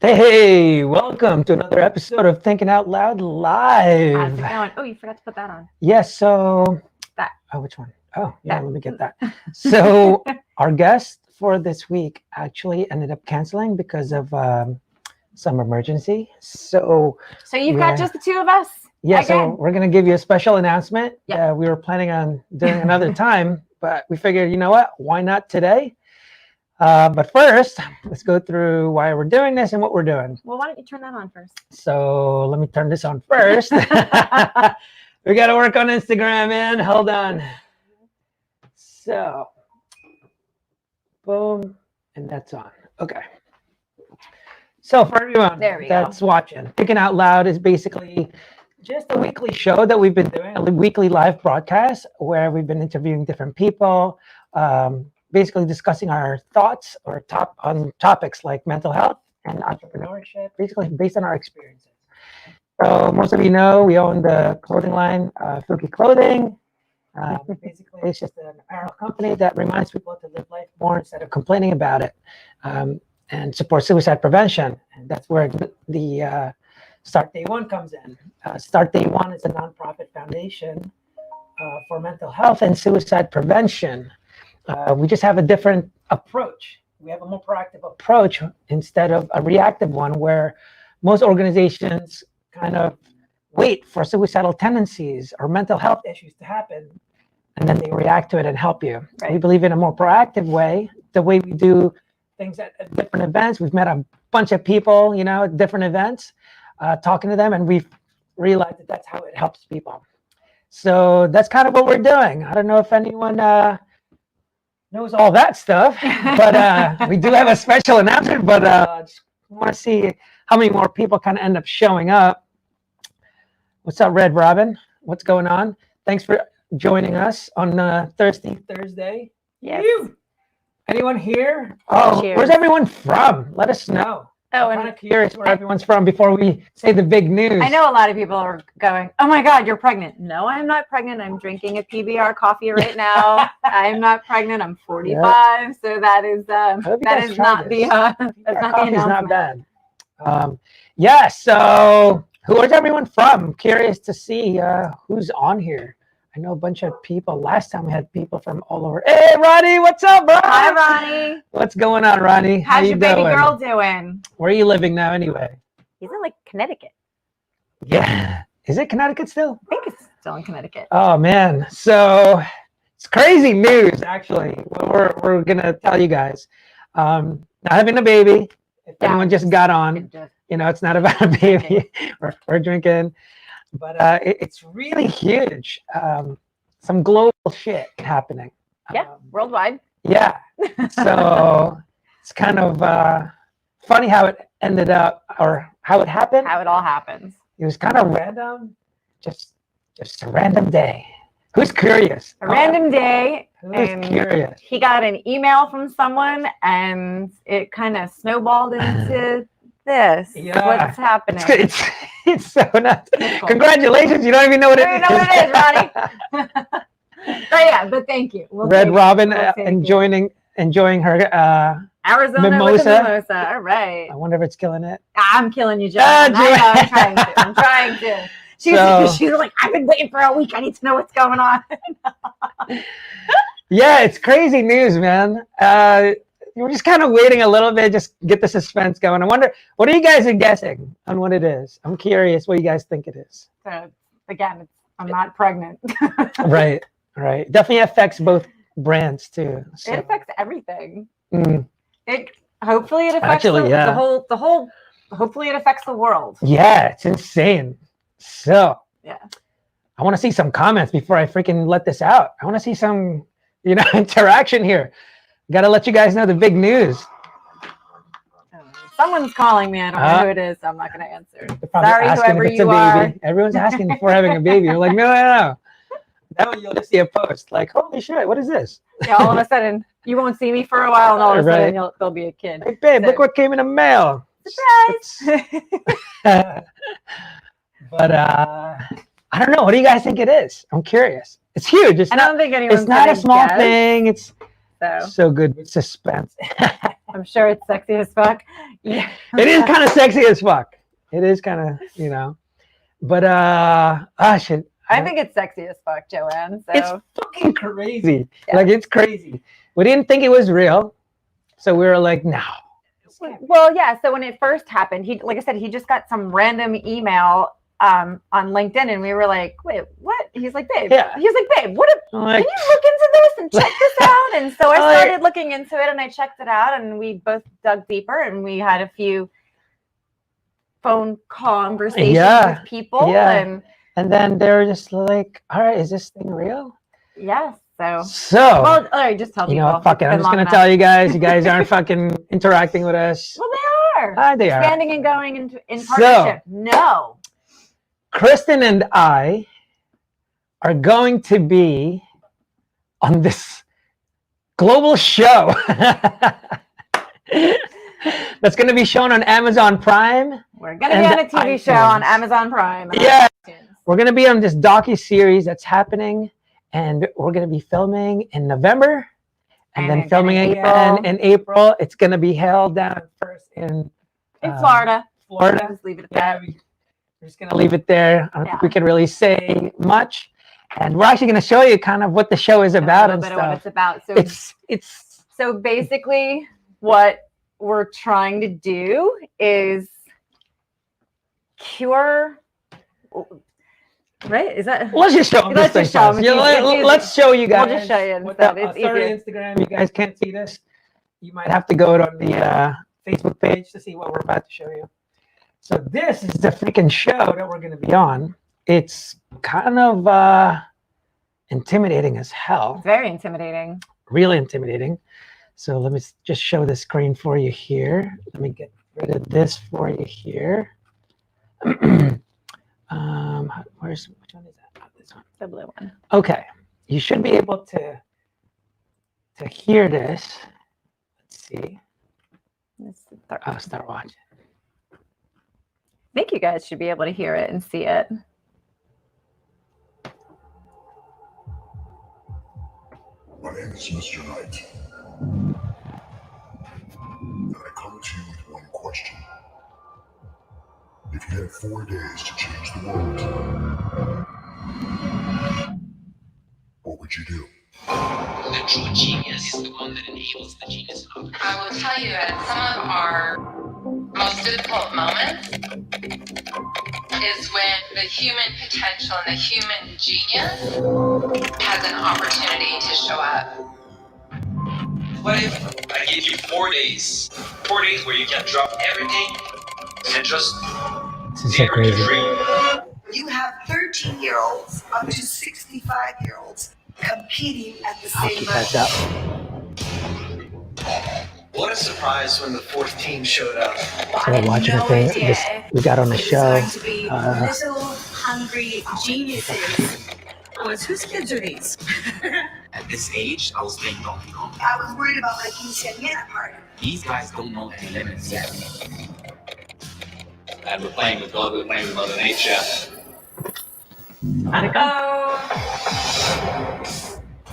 Hey, welcome to another episode of Thinking Out Loud How's Live. it going? Oh, you forgot to put that on. Yes, so That. oh, which one? Oh, yeah, That. let me get that. So our guest for this week actually ended up canceling because of some emergency. So you've yeah, got just the two of us? yeah, so Again. we're gonna give you a special announcement Yep. that we were planning on doing another time, but we figured, you know what? Why not today? But first, let's go through why we're doing this and what we're doing. Well, why don't you turn that on first? So let me turn this on first. We got to work on Instagram, man. Hold on. So, boom, and that's on. Okay. So for everyone that's watching, Thinking Out Loud is basically just a weekly show that we've been doing, a weekly live broadcast where we've been interviewing different people, basically discussing our thoughts or on topics like mental health and entrepreneurship, basically based on our experiences. So most of you know we own the clothing line, Fukitt Clothing. Basically, it's just an apparel company that reminds people to live life more instead of complaining about it, and support suicide prevention. And that's where the Start Day One comes in. Start Day One is a nonprofit foundation for mental health and suicide prevention. We just have a different approach. We have a more proactive approach instead of a reactive one where most organizations kind of wait for suicidal tendencies or mental health issues to happen, and then they react to it and help you. Right. We believe in a more proactive way, the way we do things at different events. We've met a bunch of people, at different events, talking to them, and we've realized that that's how it helps people. So that's kind of what we're doing. I don't know if anyone knows all that stuff, but we do have a special announcement, but just want to see how many more people kind of end up showing up. What's up, Red Robin? What's going on? Thanks for joining us on Thursday. Yes. Anyone here? Oh, cheers. Where's everyone from? Let us know. Oh, I'm kind of curious where everyone's from before we say the big news. I know a lot of people are going, oh my God, you're pregnant. No, I'm not pregnant. I'm drinking a PBR coffee right now. I'm not pregnant. I'm 45. Yep. So that is not the that's not the not bad. Yeah, so where's everyone from? I'm curious to see who's on here. I know a bunch of people. Last time we had people from all over. Hey, Ronnie, what's up, bro? Hi, Ronnie. What's going on, Ronnie? How's your baby girl doing? Where are you living now, anyway? He's in Connecticut. Yeah. Is it Connecticut still? I think it's still in Connecticut. Oh, man. So it's crazy news, actually. We're going to tell you guys. Not having a baby. If anyone just got on, it's not about a baby. We're drinking. But it's really huge. Some global shit happening. Yeah, worldwide. Yeah. So it's kind of funny how it ended up, or how it happened. How it all happens. It was kind of random. Just a random day. Who's curious? A random day. Who's curious? He got an email from someone, and it kind of snowballed into this. Yeah. What's happening? It's so nuts. Cool. Congratulations. You don't even know what it is. I don't know what it is, Ronnie. But thank you. Red Robin enjoying her Arizona mimosa. All right. I wonder if it's killing it. I'm killing you, John. I'm trying to. She's like, I've been waiting for a week. I need to know what's going on. Yeah, it's crazy news, man. We're just kind of waiting a little bit, just get the suspense going. I wonder, what are you guys guessing on what it is? I'm curious what you guys think it is. Again, I'm not pregnant. Right. Definitely affects both brands too. So. It affects everything. Mm. Hopefully it affects the whole. Hopefully it affects the world. Yeah, it's insane. So yeah, I want to see some comments before I freaking let this out. I want to see some, interaction here. Got to let you guys know the big news. Someone's calling me. I don't know who it is, so I'm not going to answer. Sorry, whoever you are. Everyone's asking before having a baby. You're like, no. That one you'll just see a post like, holy shit, what is this? Yeah, all of a sudden, you won't see me for a while, and all of a sudden there'll be a kid. Hey, babe, look what came in the mail. Surprise! But I don't know. What do you guys think it is? I'm curious. It's huge. I don't think anyone's It's not a small thing. It's so good with suspense. I'm sure it's sexy as fuck. Yeah. It is kind of sexy as fuck. It is kind of, you know. But shit. I think it's sexy as fuck, Joanne. So it's fucking crazy. Yeah. Like it's crazy. We didn't think it was real, so we were like, no. Well, yeah. So when it first happened, like I said, he just got some random email on LinkedIn, and we were like, wait, what? He's like, babe. Yeah. He's like, babe, what? Can you look into this and check this out? And so I started looking into it, and I checked it out, and we both dug deeper, and we had a few phone conversations with people, and then they were just like, all right, is this thing real? Yes. So well, all right, just tell people. You know, fuck it. I'm just gonna tell you guys. You guys aren't fucking interacting with us. Well, they are. They are standing and going in partnership. No. Kristen and I are going to be on this global show that's going to be shown on Amazon Prime. We're going to be on a TV show on Amazon Prime. Yeah. We're going to be on this docu-series that's happening, and we're going to be filming in November and then filming again in April. It's going to be held down first in Florida. Just leave it there. We're just going to leave it there. I don't think we can really say much. And we're actually going to show you kind of what the show is about and stuff. What it's about. So it's so basically what we're trying to do is cure. Right? Is that? Let's just show them. Let's just show them. Let's show you guys. We'll just show you instead. It's easier. Instagram. You guys can't see this. You might have to go on the Facebook page to see what we're about to show you. So this is the freaking show that we're going to be on. It's kind of intimidating as hell. Very intimidating. Really intimidating. So let me just show the screen for you here. Let me get rid of this for you here. Which one is that? Oh, this one. The blue one. Okay. You should be able to hear this. Let's see. I'll start watching. I think you guys should be able to hear it and see it. My name is Mr. Knight. And I come to you with one question. If you had 4 days to change the world, what would you do? The true genius is the one that enables the genius of others. I will tell you that some of our most difficult moments is when the human potential and the human genius has an opportunity to show up. What if I give you 4 days? 4 days where you can drop everything and just dare to dream. You have 13-year-olds up to 65-year-olds competing at the same level. What a surprise when the fourth team showed up. So we're watching we got on the show. Little hungry geniuses. Whose kids are these? At this age, I was thinking, no. I was worried about my quinceañera party. These guys don't know any limits yet. And we're playing with God, we're playing with Mother Nature.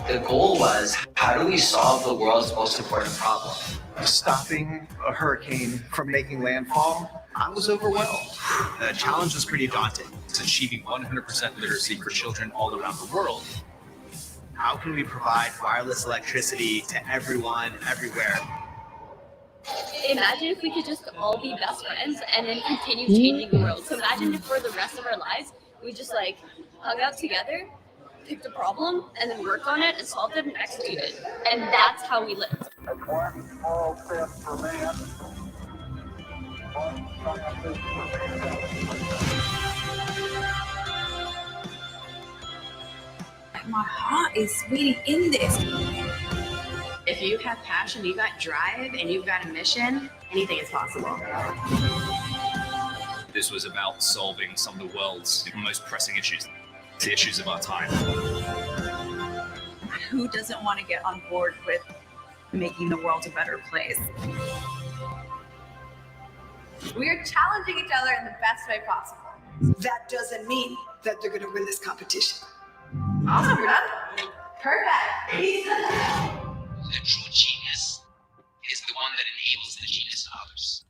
The goal was, how do we solve the world's most important problem? Stopping a hurricane from making landfall, I was overwhelmed. The challenge was pretty daunting. It's achieving 100% literacy for children all around the world. How can we provide wireless electricity to everyone, everywhere? Imagine if we could just all be best friends and then continue changing the world. So imagine if for the rest of our lives, we just like hung out together, picked a problem, and then worked on it and solved it and executed it. And that's how we lived. One small step for man, one giant leap for mankind. My heart is really in this. If you have passion, you got drive, and you've got a mission, anything is possible. This was about solving some of the world's most pressing issues, the issues of our time. Who doesn't want to get on board with making the world a better place? We're challenging each other in the best way possible. That doesn't mean that they're going to win this competition. Awesome, we're done. Perfect. The true genius is the one that enables the genius of others.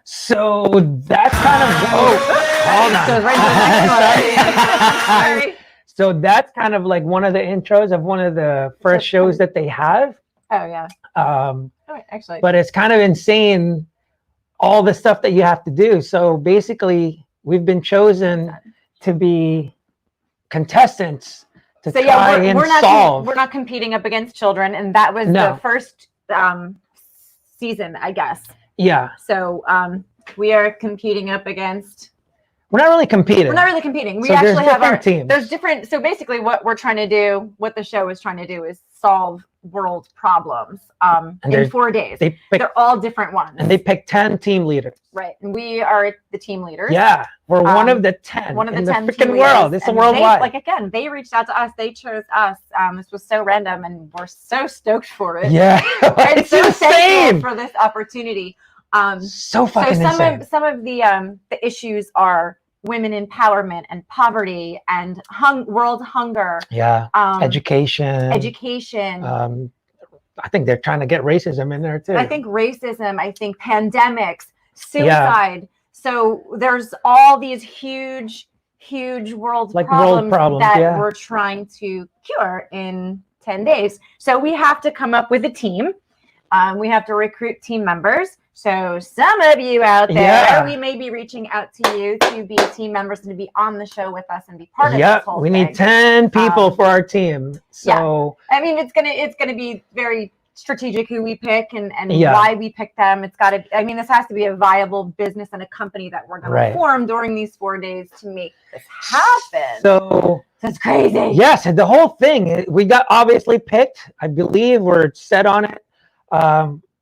So that's kind of hold on. Goes right to the next one. Sorry. So that's kind of like one of the intros of one of the first shows that they have. Oh yeah. Actually. But it's kind of insane, all the stuff that you have to do. So basically, we've been chosen to be contestants to try and solve. We're not competing up against children, and that was the first season, I guess. Yeah. So we are competing up against. We're not really competing. We so actually have our teams. There's different. So basically, what we're trying to do, what the show is trying to do, is solve world problems in 4 days. They're all different ones. And they pick 10 team leaders. Right, and we are the team leaders. Yeah, we're one of the 10. One of the 10 freaking world. It's a worldwide. They reached out to us. They chose us. This was so random, and we're so stoked for it. Yeah, it's so insane for this opportunity. So fucking insane. Some of the issues are women empowerment and poverty and world hunger. Yeah, education. I think they're trying to get racism in there too. I think racism. I think pandemics, suicide. Yeah. So there's all these huge world problems that we're trying to cure in 10 days. So we have to come up with a team. We have to recruit team members. So some of you out there, we may be reaching out to you to be team members and to be on the show with us and be part of this whole thing. We need 10 people for our team. So I mean, it's gonna be very strategic who we pick and why we pick them. It's got to. I mean, this has to be a viable business and a company that we're going to form during these 4 days to make this happen. So that's crazy. Yes, the whole thing. We got obviously picked. I believe we're set on it.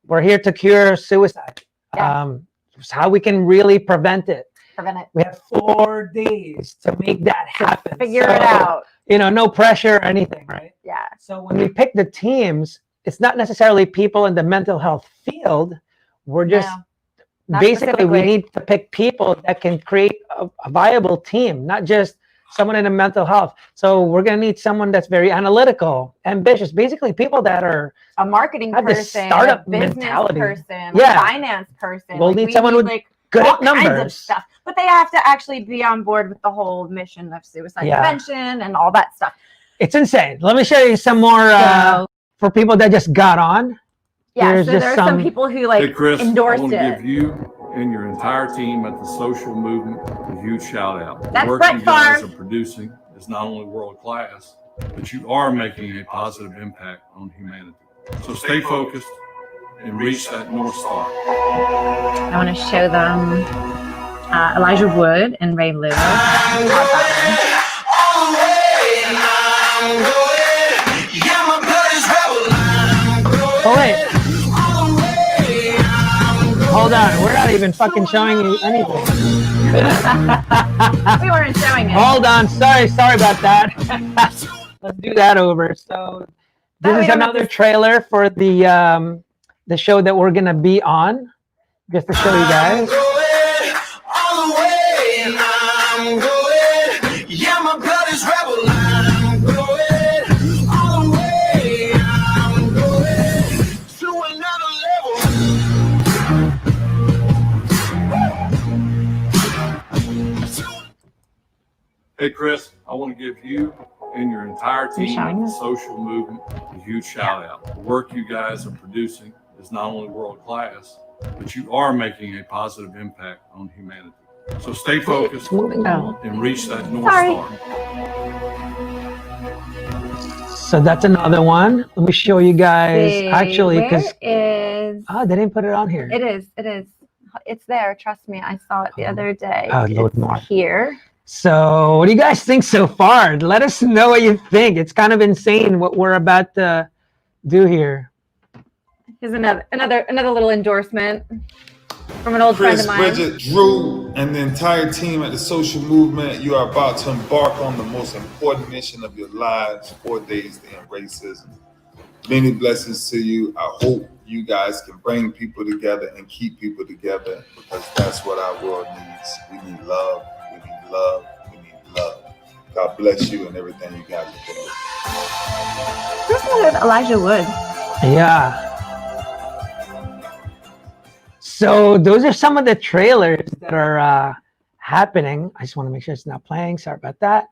We're here to cure suicide. How we can really prevent it. We have 4 days to make that happen. Figure it out. No pressure or anything, right? Yeah. So when we pick the teams, it's not necessarily people in the mental health field. We're just basically we need to pick people that can create a viable team, not just someone in a mental health. So we're going to need someone that's very analytical, ambitious, basically people that are a marketing person, startup a business mentality. Person, a finance person. We'll need someone with good at numbers. Kinds of stuff. But they have to actually be on board with the whole mission of suicide prevention and all that stuff. It's insane. Let me show you some more for people that just got on. Yeah, so there's some people who hey Chris, endorsed I want to it. give you and your entire team at the social movement a huge shout out. That's the work Brett you guys Farm. are producing is not only world class, but you are making a positive impact on humanity. So stay focused and reach that North Star. I want to show them Elijah Wood and Ray Lewis. Oh wait. Hold on, we're not even fucking showing you anything. We weren't showing it. Hold on, sorry about that. Let's do that over. So this is another trailer for the show that we're gonna be on, just to show you guys. Yeah, my blood is rebel. I'm going all the way. I'm going to another level. Hey Chris, I want to give you and your entire team at the social movement a huge shout out. The work you guys are producing is not only world class, but you are making a positive impact on humanity. So stay focused and reach that North Star. So that's another one. Let me show you guys actually, because they didn't put it on here. It is. It's there. Trust me. I saw it the other day. Load more here. So what do you guys think so far? Let us know what you think. It's kind of insane what we're about to do here. Here's another little endorsement from an old friend of mine. Bridget, Drew, and the entire team at the social movement, you are about to embark on the most important mission of your lives, 4 days to end racism. Many blessings to you. I hope you guys can bring people together and keep people together, because that's what our world needs. We need love. We need love. We need love. God bless you and everything you guys are doing. Who's Elijah Wood? Yeah. So those are some of the trailers that are happening. I just want to make sure it's not playing. Sorry about that.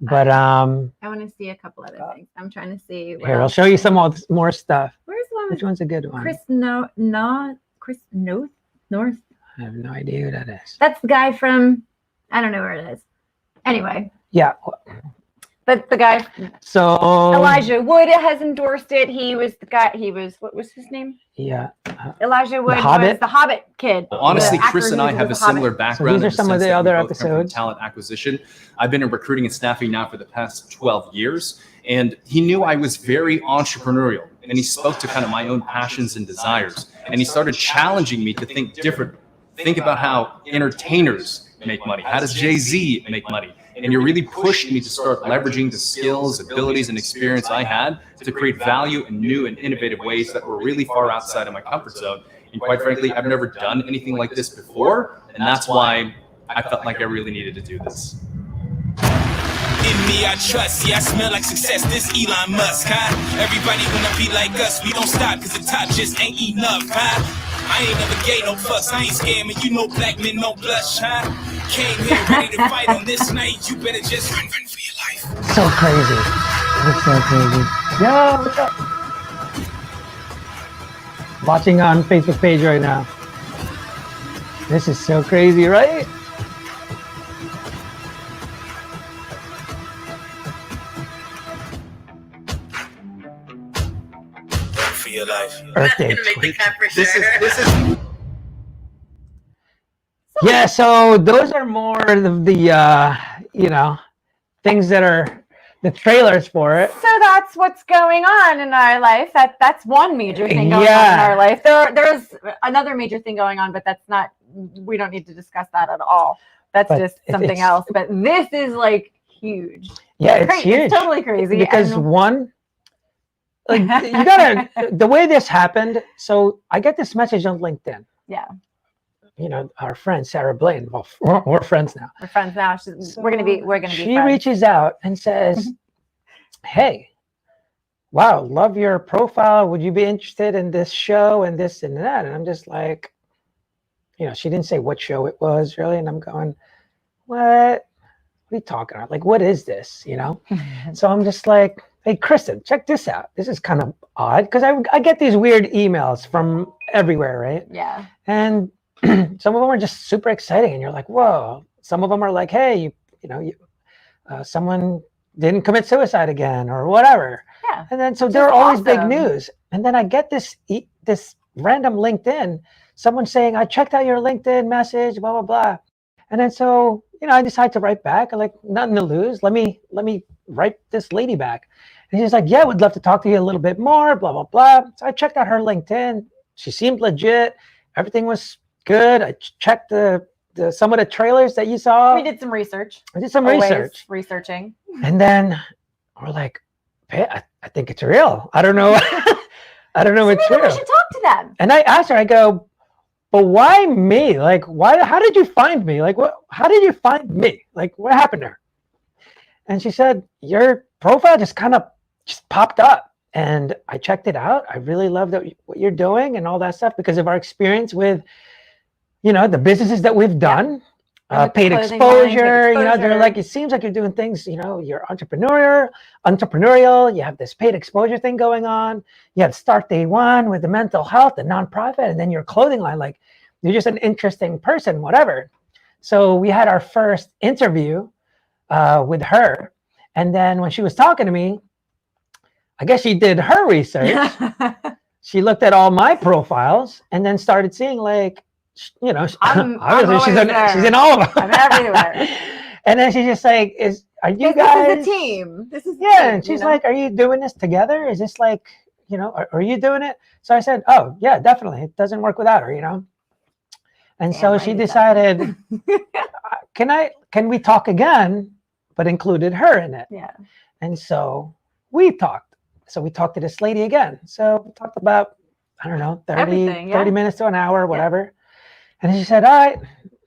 But I want to see a couple other things. I'm trying to see. Here, I'll show you some more stuff. Where's the one? Which one's a good one? Chris North. I have no idea who that is. That's the guy from. I don't know where it is. Anyway. Yeah. That's the guy. So Elijah Wood has endorsed it. He was the guy. What was his name? Yeah. Elijah Wood was the Hobbit kid. Honestly, Chris and I have a similar background. So these are some of the other episodes. Talent acquisition. I've been in recruiting and staffing now for the past 12 years, and he knew I was very entrepreneurial, and he spoke to kind of my own passions and desires, and he started challenging me to think differently. Think about how entertainers make money. How does Jay-Z make money? And you really pushed me to start leveraging the skills, abilities, and experience I had to create value in new and innovative ways that were really far outside of my comfort zone. And quite frankly, I've never done anything like this before, and that's why I felt like I really needed to do this. In me I trust, yeah, I smell like success, this Elon Musk, huh? Everybody wanna be like us, we don't stop, cause the top just ain't enough, huh? I ain't never gay, no fuss, I ain't scamming, you know black men, no blush, huh? Came here ready to fight on this night, you better just run for your life. So crazy. It's so crazy. Yo, what's up? Watching on Facebook page right now. This is so crazy, right? For your life. Earth Day. This is Yeah, so those are more of the things that are the trailers for it. So that's what's going on in our life. That's one major thing going on in our life. There's another major thing going on, but that's not. We don't need to discuss that at all. That's just something else. But this is like huge. Yeah, it's huge. It's totally crazy. Because one, like you gotta the way this happened. So I get this message on LinkedIn. Yeah. You know, our friend Sarah Blaine. Well, we're friends now. We're friends now. We're gonna be She friends. reaches out and says, "Hey, wow, love your profile. Would you be interested in this show and this and that?" And I'm just like, she didn't say what show it was really, and I'm going, "What? What are you talking about? Like, what is this?" So I'm just like, "Hey, Kristen, check this out. This is kind of odd because I get these weird emails from everywhere, right? Yeah. And some of them are just super exciting, and you're like, whoa. Some of them are like, hey, someone didn't commit suicide again or whatever. Yeah. And then so they're always big news. And then I get this random LinkedIn, someone saying, I checked out your LinkedIn message, blah, blah, blah. And then so, I decide to write back. I'm like, nothing to lose. Let me write this lady back. And she's like, yeah, would love to talk to you a little bit more, blah, blah, blah. So I checked out her LinkedIn. She seemed legit. Everything was good. I checked some of the trailers that you saw. We did some research. I did some research. Researching. And then we're like, hey, I think it's real. I don't know. I don't know. It's real. We should talk to them. And I asked her, I go, but why me? Like, how did you find me? Like, how did you find me? Like, what happened there? And she said, your profile just popped up. And I checked it out. I really love what you're doing and all that stuff because of our experience with, the businesses that we've done, paid exposure. They're like, it seems like you're doing things, you're entrepreneurial. You have this paid exposure thing going on. You have Start Day One with the mental health, the nonprofit, and then your clothing line. Like, you're just an interesting person, whatever. So we had our first interview with her. And then when she was talking to me, I guess she did her research. She looked at all my profiles and then started seeing obviously she's in all of them. I'm everywhere. And then she's just like, are you guys? This is a team. This is and she's like, are you doing this together? Is this like, are you doing it? So I said, oh yeah, definitely. It doesn't work without her, And so she decided, can we talk again? But included her in it. Yeah. And so we talked. So we talked to this lady again. So we talked about, I don't know, 30 minutes to an hour, whatever. Yeah. And she said, all right,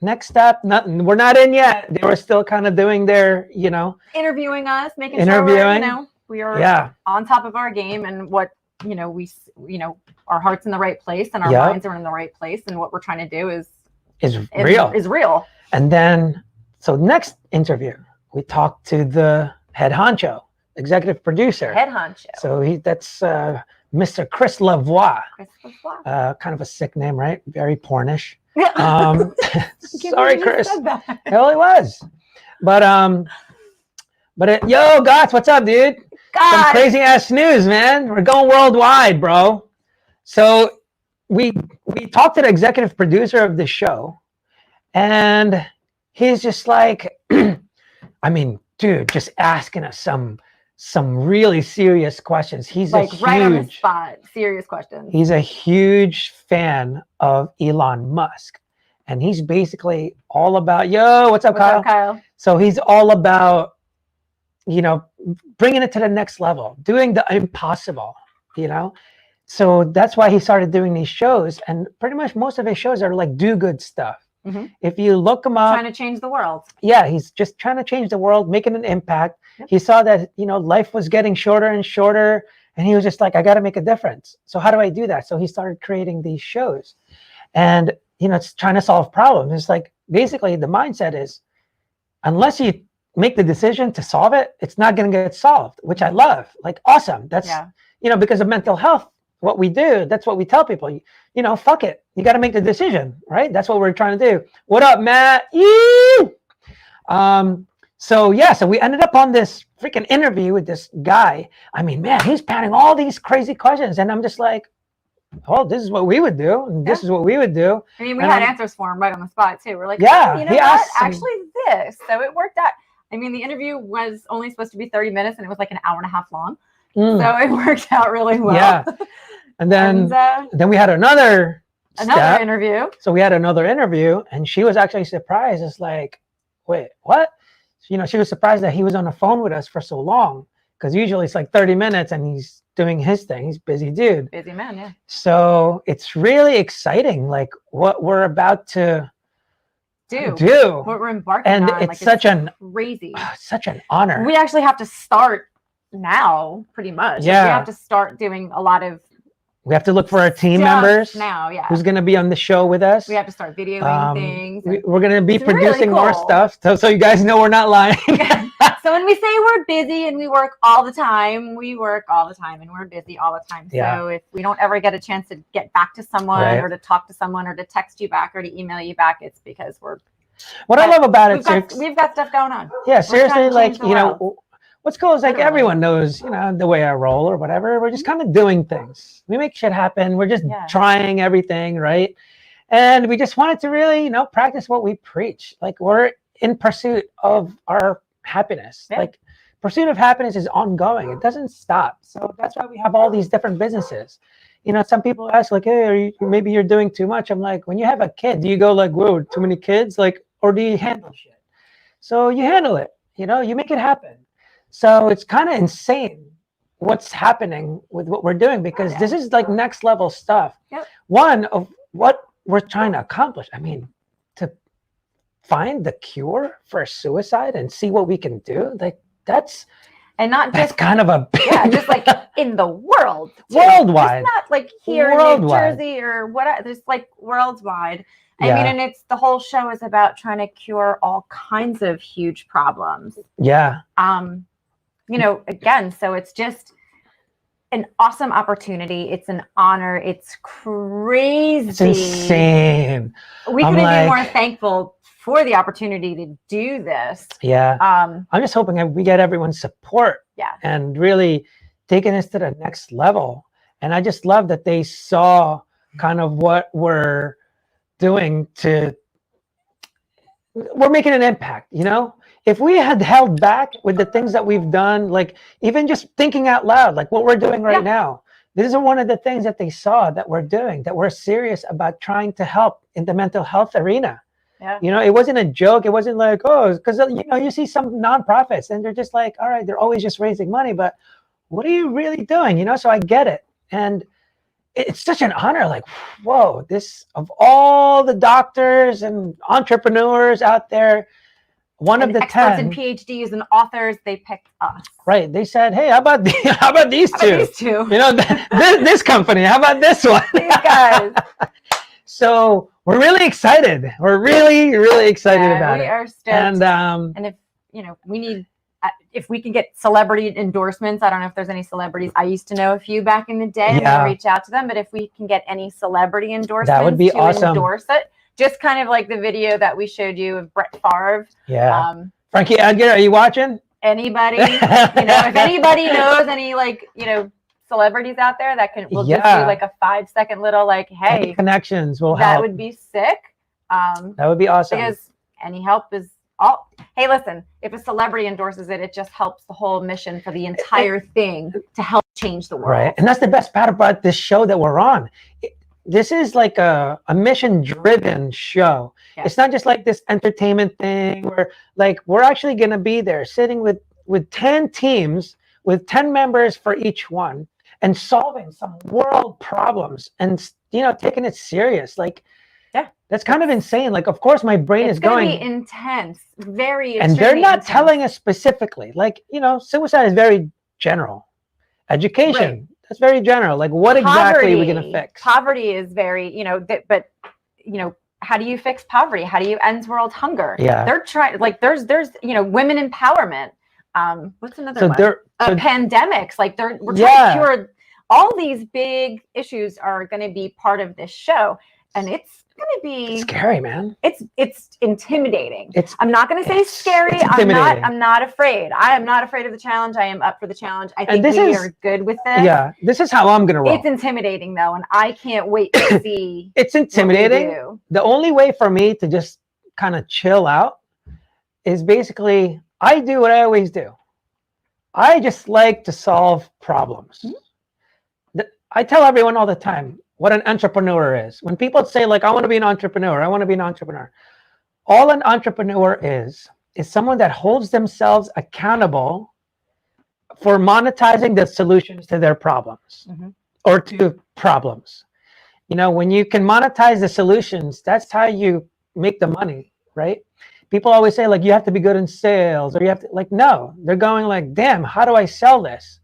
next step, nothing. We're not in yet. They were still kind of doing their, interviewing us, making sure we are on top of our game and what our heart's in the right place and our minds are in the right place, and what we're trying to do is real. And then, so next interview, we talked to the head honcho, executive producer. Head honcho. So that's Mr. Chris Lavoie. Kind of a sick name, right? Very pornish. Sorry, Chris. It really was. But yo, Gots, what's up, dude? Some crazy ass news, man. We're going worldwide, bro. So we talked to the executive producer of the show, and he's just like, I mean, dude, just asking us some really serious questions. He's like right on the spot, serious questions. He's a huge fan of Elon Musk, and he's basically all about, yo, what's up, Kyle? So he's all about, bringing it to the next level, doing the impossible, So that's why he started doing these shows, and pretty much most of his shows are like do good stuff. Mm-hmm. If you look him up, trying to change the world. Yeah, he's just trying to change the world, making an impact. Yep. He saw that life was getting shorter and shorter, and he was just like, I got to make a difference. So how do I do that? So he started creating these shows, and it's trying to solve problems. It's like basically the mindset is, unless you make the decision to solve it, it's not going to get solved, which I love. Like, awesome. That's because of mental health. What we do, that's what we tell people. Fuck it. You got to make the decision, right? That's what we're trying to do. What up, Matt? So we ended up on this freaking interview with this guy. I mean, man, he's pounding all these crazy questions, and I'm just like, oh, this is what we would do, and this is what we would do. I mean, we had answers for him right on the spot too. We're like, actually this. So it worked out. I mean, the interview was only supposed to be 30 minutes, and it was like an hour and a half long. So it worked out really well. Yeah. And then we had another interview. So we had another interview, and she was actually surprised. It's like, wait, what? She was surprised that he was on the phone with us for so long, because usually it's like 30 minutes and he's doing his thing. He's a busy dude. Busy man, yeah. So it's really exciting, like what we're about to do. What we're embarking on. And it's such an honor. We actually have to start now, pretty much. Yeah. We have to start doing a lot of. We have to look for our team members now. Yeah. Who's going to be on the show with us? We have to start videoing things. We're going to be producing more stuff, so you guys know we're not lying. So when we say we're busy and we work all the time, we work all the time and we're busy all the time. So if we don't ever get a chance to get back to someone or to talk to someone or to text you back or to email you back, it's because we're. What I love about it, we've got stuff going on. Yeah, seriously, like what's cool is like everyone knows, the way I roll or whatever. We're just kind of doing things. We make shit happen. We're just trying everything, right? And we just wanted to really, practice what we preach. Like, we're in pursuit of our happiness. Yeah. Like, pursuit of happiness is ongoing. It doesn't stop. So that's why we have all these different businesses. Some people ask like, hey, maybe you're doing too much. I'm like, when you have a kid, do you go like, whoa, too many kids? Like, or do you handle shit? So you handle it, you make it happen. So it's kind of insane what's happening with what we're doing, because this is like next level stuff. Yep. One of what we're trying to accomplish. I mean, to find the cure for suicide and see what we can do. Like that's kind of a just like in the world, worldwide. It's not like here in New Jersey or what. There's like worldwide. I mean, and it's the whole show is about trying to cure all kinds of huge problems. Yeah. Again, so it's just an awesome opportunity. It's an honor. It's crazy. It's insane. We couldn't be more thankful for the opportunity to do this. Yeah. I'm just hoping that we get everyone's support. Yeah. And really taking us to the next level. And I just love that they saw kind of what we're doing we're making an impact, If we had held back with the things that we've done, like even just thinking out loud, like what we're doing right now, these are one of the things that they saw that we're doing, that we're serious about trying to help in the mental health arena. Yeah. It wasn't a joke. It wasn't like, because, you see some nonprofits and they're just like, all right, they're always just raising money, but what are you really doing? So I get it. And it's such an honor, like, whoa, this of all the doctors and entrepreneurs out there, one of the experts 10 and PhDs and authors, they picked us. Right. They said, hey, how about these two? These two. You know, this company. How about this one? These guys. So we're really excited. We're really, really excited about it. We are stoked. And if, you know, we need, if we can get celebrity endorsements, I don't know if there's any celebrities. I used to know a few back in the day. I'm going to reach out to them. But if we can get any celebrity endorsements that would be awesome. Endorse it. Just kind of like the video that we showed you of Brett Favre. Yeah. Frankie Edgar, are you watching? Anybody, you know, if anybody knows any, like, you know, celebrities out there that will just do like a 5-second little, like, hey, any connections will help. That would be sick. That would be awesome. Because any help is all. Hey, listen, if a celebrity endorses it, it just helps the whole mission for the entire thing to help change the world. Right. And that's the best part about this show that we're on. This is like a mission-driven show. Yeah. It's not just like this entertainment thing where, like, we're actually going to be there sitting with 10 teams with 10 members for each one and solving some world problems and, you know, taking it serious. Like, yeah, that's kind of insane. Like, of course, my brain is going. It's going to be intense, very. And they're not telling us specifically. Like, you know, suicide is very general. Education. Right. That's very general. Like, what exactly are we going to fix? Poverty is very, you know, but, you know, how do you fix poverty? How do you end world hunger? Yeah. They're trying, like, there's, you know, women empowerment. What's another one? Pandemics. Like, we're trying to cure all these big issues are going to be part of this show. And it's going to be scary, man. It's intimidating. I'm not going to say scary. I'm not afraid. I am not afraid of the challenge. I am up for the challenge. I think we are good with this. Yeah, this is how I'm going to roll. It's intimidating though, and I can't wait to see. It's intimidating. The only way for me to just kind of chill out is basically I do what I always do. I just like to solve problems. Mm-hmm. I tell everyone all the time what an entrepreneur is. When people say, like, I want to be an entrepreneur, I want to be an entrepreneur. All an entrepreneur is someone that holds themselves accountable for monetizing the solutions to their problems or to problems. You know, when you can monetize the solutions, that's how you make the money, right? People always say, like, you have to be good in sales or you have to, like, no, they're going like, damn, how do I sell this?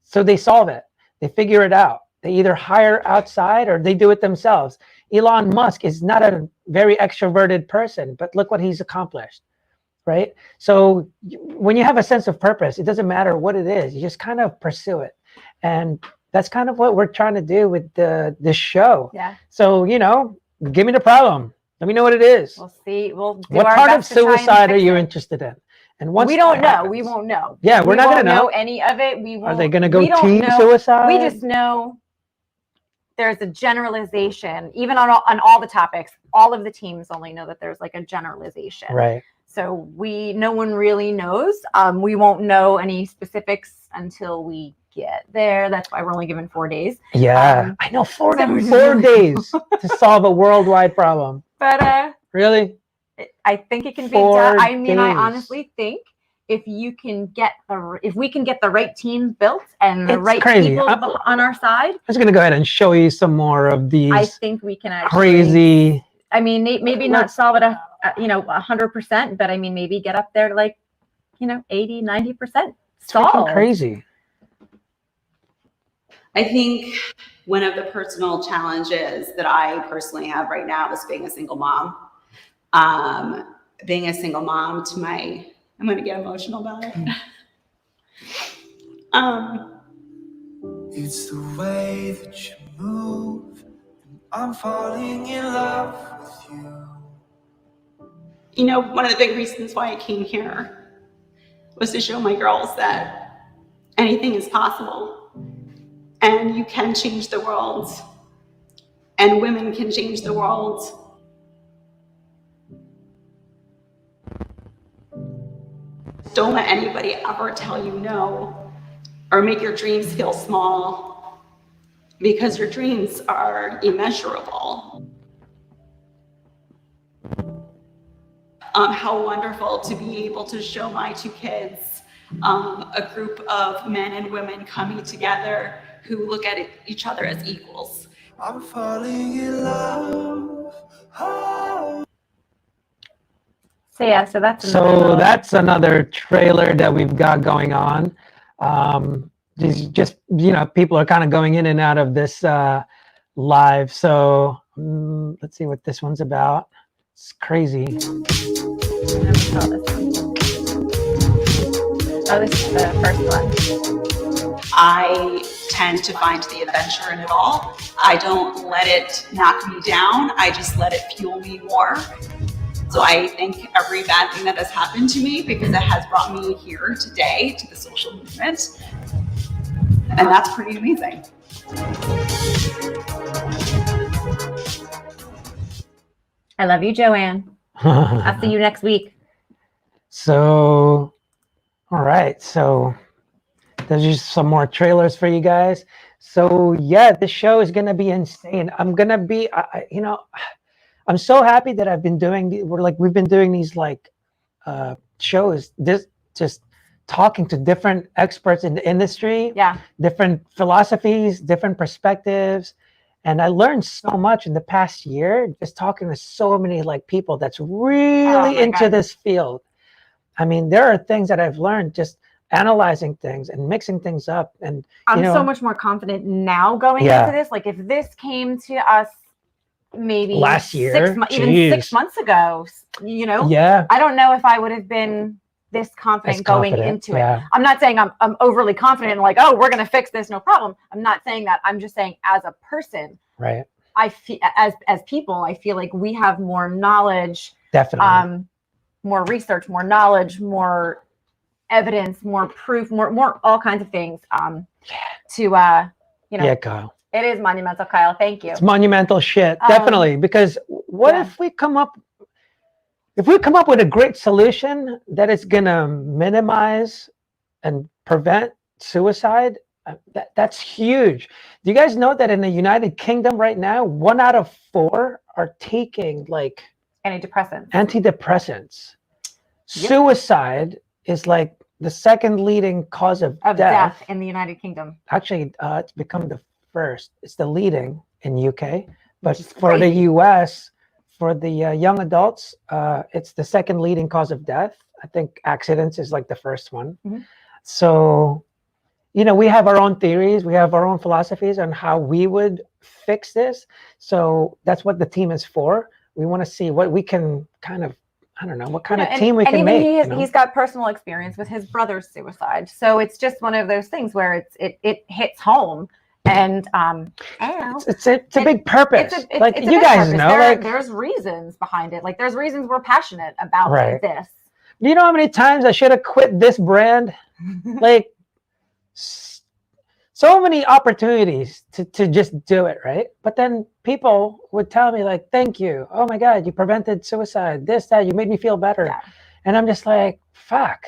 So they solve it. They figure it out. They either hire outside or they do it themselves. Elon Musk is not a very extroverted person, but look what he's accomplished, right? So when you have a sense of purpose, it doesn't matter what it is. You just kind of pursue it. And that's kind of what we're trying to do with this show. Yeah. So, you know, give me the problem. Let me know what it is. We'll see. We'll do what our part of best to try and suicide are fix you it. interested in? And once we don't know. happens, We won't know. Yeah, we're not going to know any of it. We won't. Are they going to go we don't team know. suicide? We just know there's a generalization, even on all the topics. All of the teams only know that there's like a generalization. Right. So no one really knows. We won't know any specifics until we get there. That's why we're only given 4 days. Yeah, I know 4 days to solve a worldwide problem. But really, I think it can be done. I mean, I honestly think if we can get the right team built and the right people on our side. I'm just gonna go ahead and show you some more of these. I think we can actually crazy. I mean, maybe not solve it 100%, but I mean, maybe get up there to like, 80, 90% solve. Crazy. I think one of the personal challenges that I personally have right now is being a single mom. Being a single mom to I'm going to get emotional about it. It's the way that you move. I'm falling in love with you. One of the big reasons why I came here was to show my girls that anything is possible. And you can change the world. And women can change the world. Don't let anybody ever tell you no or make your dreams feel small, because your dreams are immeasurable. How wonderful to be able to show my 2 kids a group of men and women coming together who look at each other as equals. I'm falling in love. Oh. So yeah, so that's another trailer that we've got going on. Just people are kind of going in and out of this live. So let's see what this one's about. It's crazy. Oh, this is the first one. I tend to find the adventure in it all. I don't let it knock me down. I just let it fuel me more. So I thank every bad thing that has happened to me because it has brought me here today to the social movement. And that's pretty amazing. I love you, Joanne. I'll see you next week. So, all right. So there's just some more trailers for you guys. So yeah, this show is going to be insane. I'm going to be, I'm so happy that we've been doing these shows, just talking to different experts in the industry, different philosophies, different perspectives. And I learned so much in the past year, just talking to so many people that's really into this field. I mean, there are things that I've learned just analyzing things and mixing things up. And I'm so much more confident now going into this. Like if this came to us maybe last year, even 6 months ago, I don't know if I would have been this confident going into it. I'm not saying I'm overly confident and we're going to fix this, no problem. I'm not saying that. I'm just saying as a person, right? I feel as people, I feel like we have more knowledge, definitely, more research, more knowledge, more evidence, more proof, more all kinds of things. Yeah, Kyle. It is monumental, Kyle. Thank you. It's monumental shit, definitely. Because what if we come up with a great solution that is going to minimize and prevent suicide? That's huge. Do you guys know that in the United Kingdom right now, 1 out of 4 are taking antidepressants? Yep. Suicide is the second leading cause of death in the United Kingdom. Actually, it's become the first. It's the leading in UK, but for the US, for the young adults, it's the second leading cause of death. I think accidents is the first one. Mm-hmm. So, we have our own theories, we have our own philosophies on how we would fix this. So that's what the team is for. We want to see what we can what kind of team we can make. He's got personal experience with his brother's suicide. So it's just one of those things where it hits home. And it's a big purpose. It's you guys know, there's reasons behind it. There's reasons we're passionate about this. Do you know how many times I should have quit this brand? So many opportunities to just do it, right? But then people would tell me thank you. Oh my God, you prevented suicide. This, that, you made me feel better. Yeah. And I'm just fuck.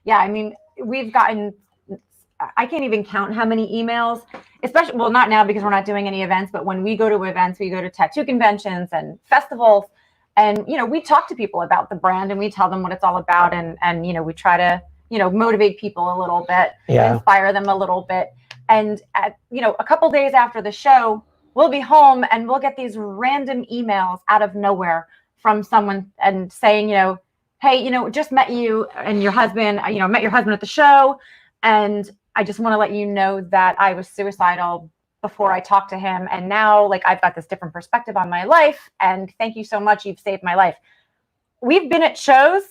Yeah, I mean, we've gotten, I can't even count how many emails, especially, well, not now because we're not doing any events, but when we go to events, we go to tattoo conventions and festivals, and, we talk to people about the brand and we tell them what it's all about. And we try to, motivate people a little bit, inspire them a little bit. And a couple days after the show, we'll be home and we'll get these random emails out of nowhere from someone and saying, hey, just met you and your husband, met your husband at the show. And I just want to let you know that I was suicidal before I talked to him. And now I've got this different perspective on my life. And thank you so much. You've saved my life. We've been at shows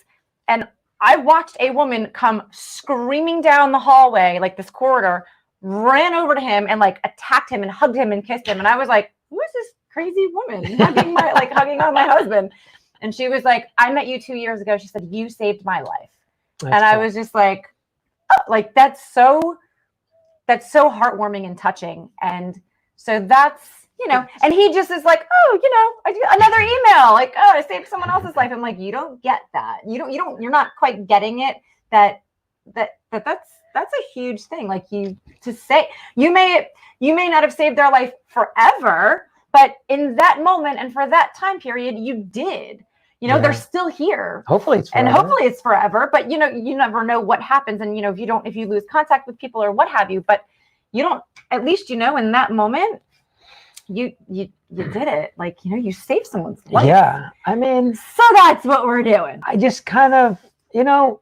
and I watched a woman come screaming down the hallway, this corridor, ran over to him and attacked him and hugged him and kissed him. And I was like, who is this crazy woman hugging hugging on my husband? And she was like, I met you 2 years ago. She said, you saved my life. That's and I was just that's so heartwarming and touching. And so that's, and he just is I do another email, I saved someone else's life. I'm like, you don't get that. You're not quite getting it. That's a huge thing. To say, you may not have saved their life forever, but in that moment and for that time period, you did. They're still here. Hopefully it's forever. And hopefully it's forever. But you never know what happens. And if you lose contact with people or what have you, but you don't. At least in that moment, you did it. Like, you know, you saved someone's life. Yeah. I mean, so that's what we're doing. I just kind of, you know,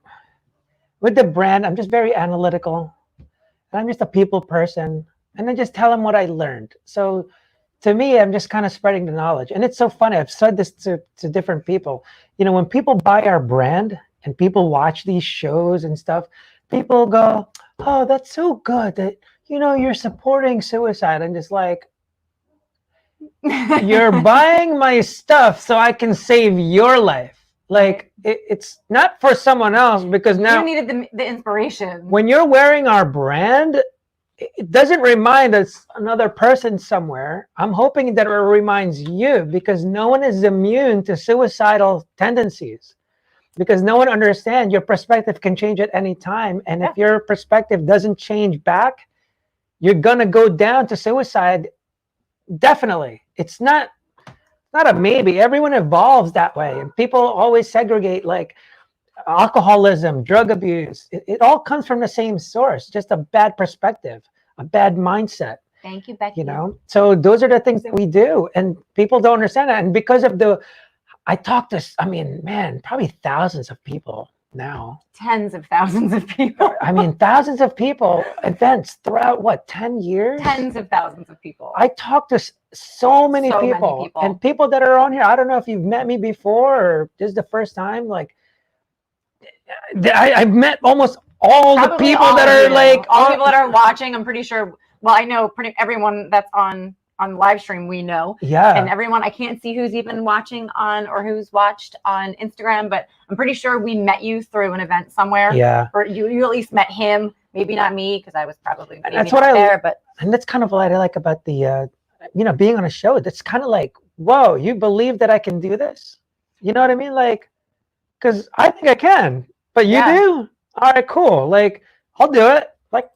with the brand, I'm just very analytical. And I'm just a people person. And I just tell them what I learned. So to me, I'm just kind of spreading the knowledge. And it's so funny. I've said this to different people. You know, when people buy our brand and people watch these shows and stuff, people go, oh, that's so good that, you know, you're supporting suicide. I'm just like, you're buying my stuff so I can save your life. Like, it's not for someone else, because now you needed the inspiration. When you're wearing our brand, it doesn't remind us another person somewhere. I'm hoping that it reminds you, because no one is immune to suicidal tendencies, because no one understands your perspective can change at any time. And if your perspective doesn't change back, you're going to go down to suicide. Definitely. It's not a maybe. Everyone evolves that way. And people always segregate, like alcoholism, drug abuse. It all comes from the same source, just a bad perspective, a bad mindset. Thank you, Becky. You know, so those are the things that we do, and people don't understand that. And because of I talk to, I mean, man, probably thousands of people now. Tens of thousands of people. I mean, thousands of people, events throughout, what, 10 years? Tens of thousands of people. I talk to so many people. And people that are on here. I don't know if you've met me before or this is the first time. Like, I've met almost all the people that are like all the people that are watching. I'm pretty sure. Well, I know everyone that's on live stream, we know. Yeah. And everyone, I can't see who's even watching on or who's watched on Instagram, but I'm pretty sure we met you through an event somewhere. Yeah. Or you at least met him. Maybe not me, because I was probably maybe that's not what there. But and that's kind of what I like about the you know, being on a show. That's kind of like, whoa, you believe that I can do this? You know what I mean? Like, because I think I can, but you do? All right, cool. Like, I'll do it. Like,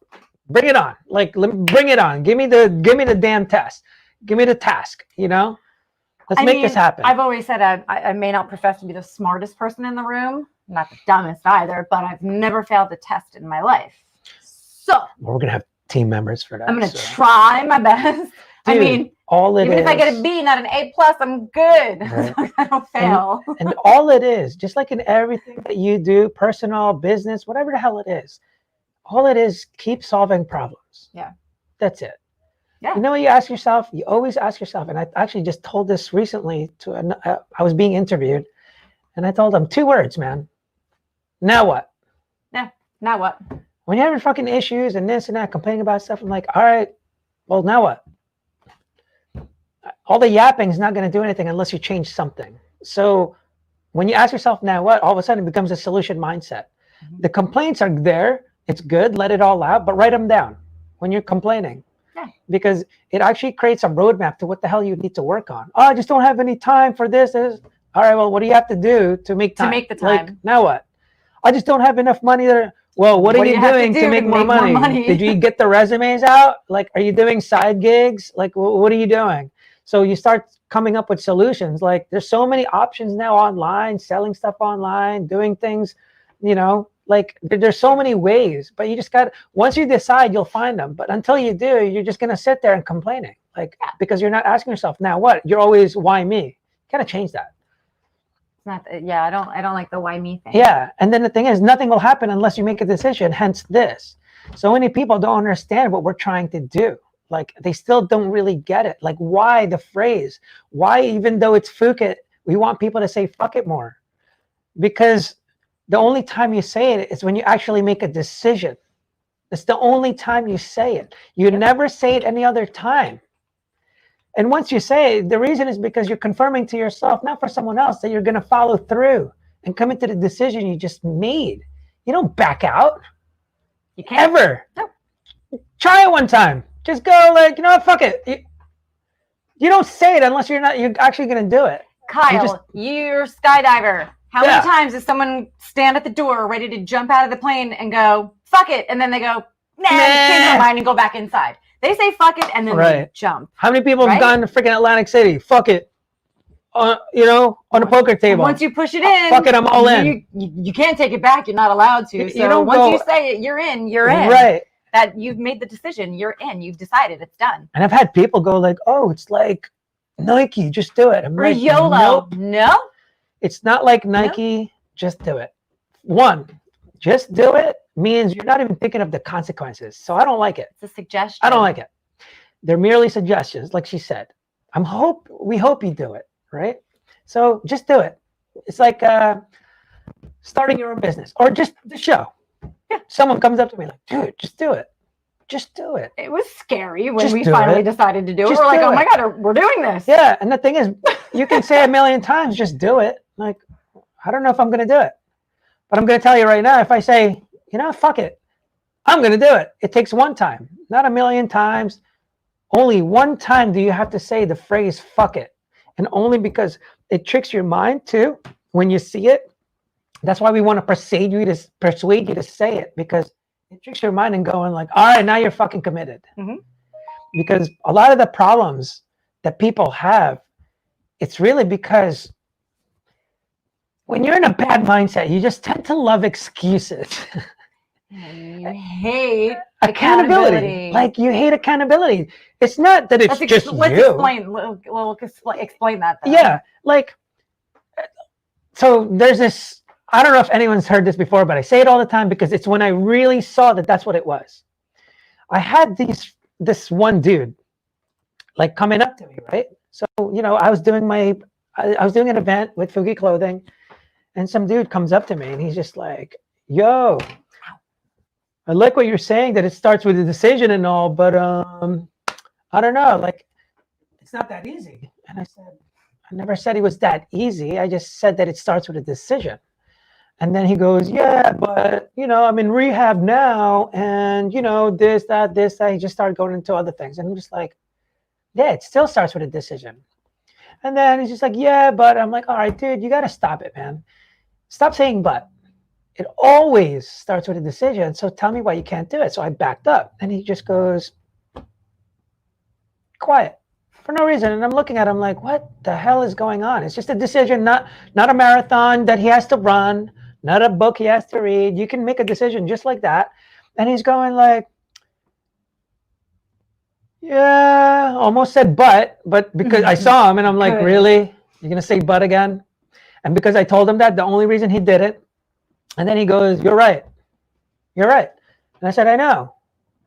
bring it on. Like, bring it on. Give me the damn test. Give me the task, you know? Let's make this happen. I've always said I may not profess to be the smartest person in the room, not the dumbest either, but I've never failed a test in my life. So we're going to have team members for that. I'm going to try my best. Dude, I mean, even if I get a B, not an A+, I'm good. Right. I don't fail. And all it is, just like in everything that you do, personal, business, whatever the hell it is, all it is, keep solving problems. Yeah. That's it. Yeah. You know what you ask yourself? You always ask yourself, and I actually just told this recently I was being interviewed, and I told them 2 words, man. Now what? Yeah. Now what? When you're having fucking issues and this and that, complaining about stuff, I'm like, all right, well, now what? All the yapping is not going to do anything unless you change something. So when you ask yourself, now what? All of a sudden it becomes a solution mindset. Mm-hmm. The complaints are there. It's good. Let it all out, but write them down when you're complaining. Yeah. Because it actually creates a roadmap to what the hell you need to work on. Oh, I just don't have any time for this. All right, well, what do you have to do to make time? To make the time. Like, now what? I just don't have enough money there. Well, what are you doing to make more money? Did you get the resumes out? Like, are you doing side gigs? Like, what are you doing? So you start coming up with solutions. Like, there's so many options now online, selling stuff online, doing things, you know, like there's so many ways, but you just once you decide, you'll find them. But until you do, you're just going to sit there and complaining, like, because you're not asking yourself, now what? You're always, why me? Kind of change that. Yeah, I don't like the why me thing. Yeah. And then the thing is, nothing will happen unless you make a decision, hence this. So many people don't understand what we're trying to do. Like, they still don't really get it. Like, why the phrase? Why, even though it's Fukitt, we want people to say fuck it more? Because the only time you say it is when you actually make a decision. It's the only time you say it. You never say it any other time. And once you say it, the reason is because you're confirming to yourself, not for someone else, that you're going to follow through and commit to the decision you just made. You don't back out. You can't. Ever. Nope. Try it one time. Just go like, you know what, fuck it. You don't say it unless you're actually going to do it. Kyle, you're a skydiver. How many times does someone stand at the door ready to jump out of the plane and go, fuck it, and then they go, nah, change my mind and go back inside? They say fuck it and then they jump. How many people have gone to freaking Atlantic City? Fuck it. You know, on a poker table. Once you push it in, fuck it, I'm all in. You can't take it back. You're not allowed to. So once you say it, you're in. You're in. Right. that you've made the decision. You're in. You've decided. It's done. And I've had people go like, "Oh, it's like Nike. Just do it." I'm or like, YOLO. Nope. No. It's not like Nike. Nope. Just do it. One, just do it means you're not even thinking of the consequences. So I don't like it. It's a suggestion. I don't like it. They're merely suggestions, like she said. We hope you do it, right? So just do it. It's like starting your own business or just the show. Yeah. Someone comes up to me like, dude, just do it. Just do it. It was scary when we finally decided to do it. We're like, oh my God, we're doing this. Yeah. And the thing is, you can say a million times, just do it. Like, I don't know if I'm going to do it. But I'm going to tell you right now, if I say, fuck it, I'm going to do it. It takes one time, not a million times. Only one time do you have to say the phrase, fuck it. And only because it tricks your mind too, when you see it. That's why we want to persuade you to say it, because it tricks your mind and going like, all right, now you're fucking committed. Mm-hmm. Because a lot of the problems that people have, it's really because when you're in a bad mindset, you just tend to love excuses. You hate accountability. Like you hate accountability. It's not that it's just let's you. Explain that though. Yeah, like, so there's this, I don't know if anyone's heard this before, but I say it all the time because it's when I really saw that that's what it was. I had this one dude like coming up to me, right? So, I was doing an event with Fukitt clothing, and some dude comes up to me and he's just like, yo, I like what you're saying, that it starts with a decision and all, but I don't know, like, it's not that easy. And I said, I never said it was that easy. I just said that it starts with a decision. And then he goes, yeah, but, I'm in rehab now, and, this, that. He just started going into other things. And I'm just like, yeah, it still starts with a decision. And then he's just like, yeah, but I'm like, all right, dude, you got to stop it, man. Stop saying but. It always starts with a decision. So tell me why you can't do it. So I backed up, and he just goes quiet for no reason. And I'm looking at him like, what the hell is going on? It's just a decision, not a marathon that he has to run, not a book he has to read. You can make a decision just like that. And he's going like, yeah, almost said but because I saw him and I'm like, really? You're going to say but again? And because I told him that, the only reason he did it. And then he goes, you're right. You're right. And I said, I know.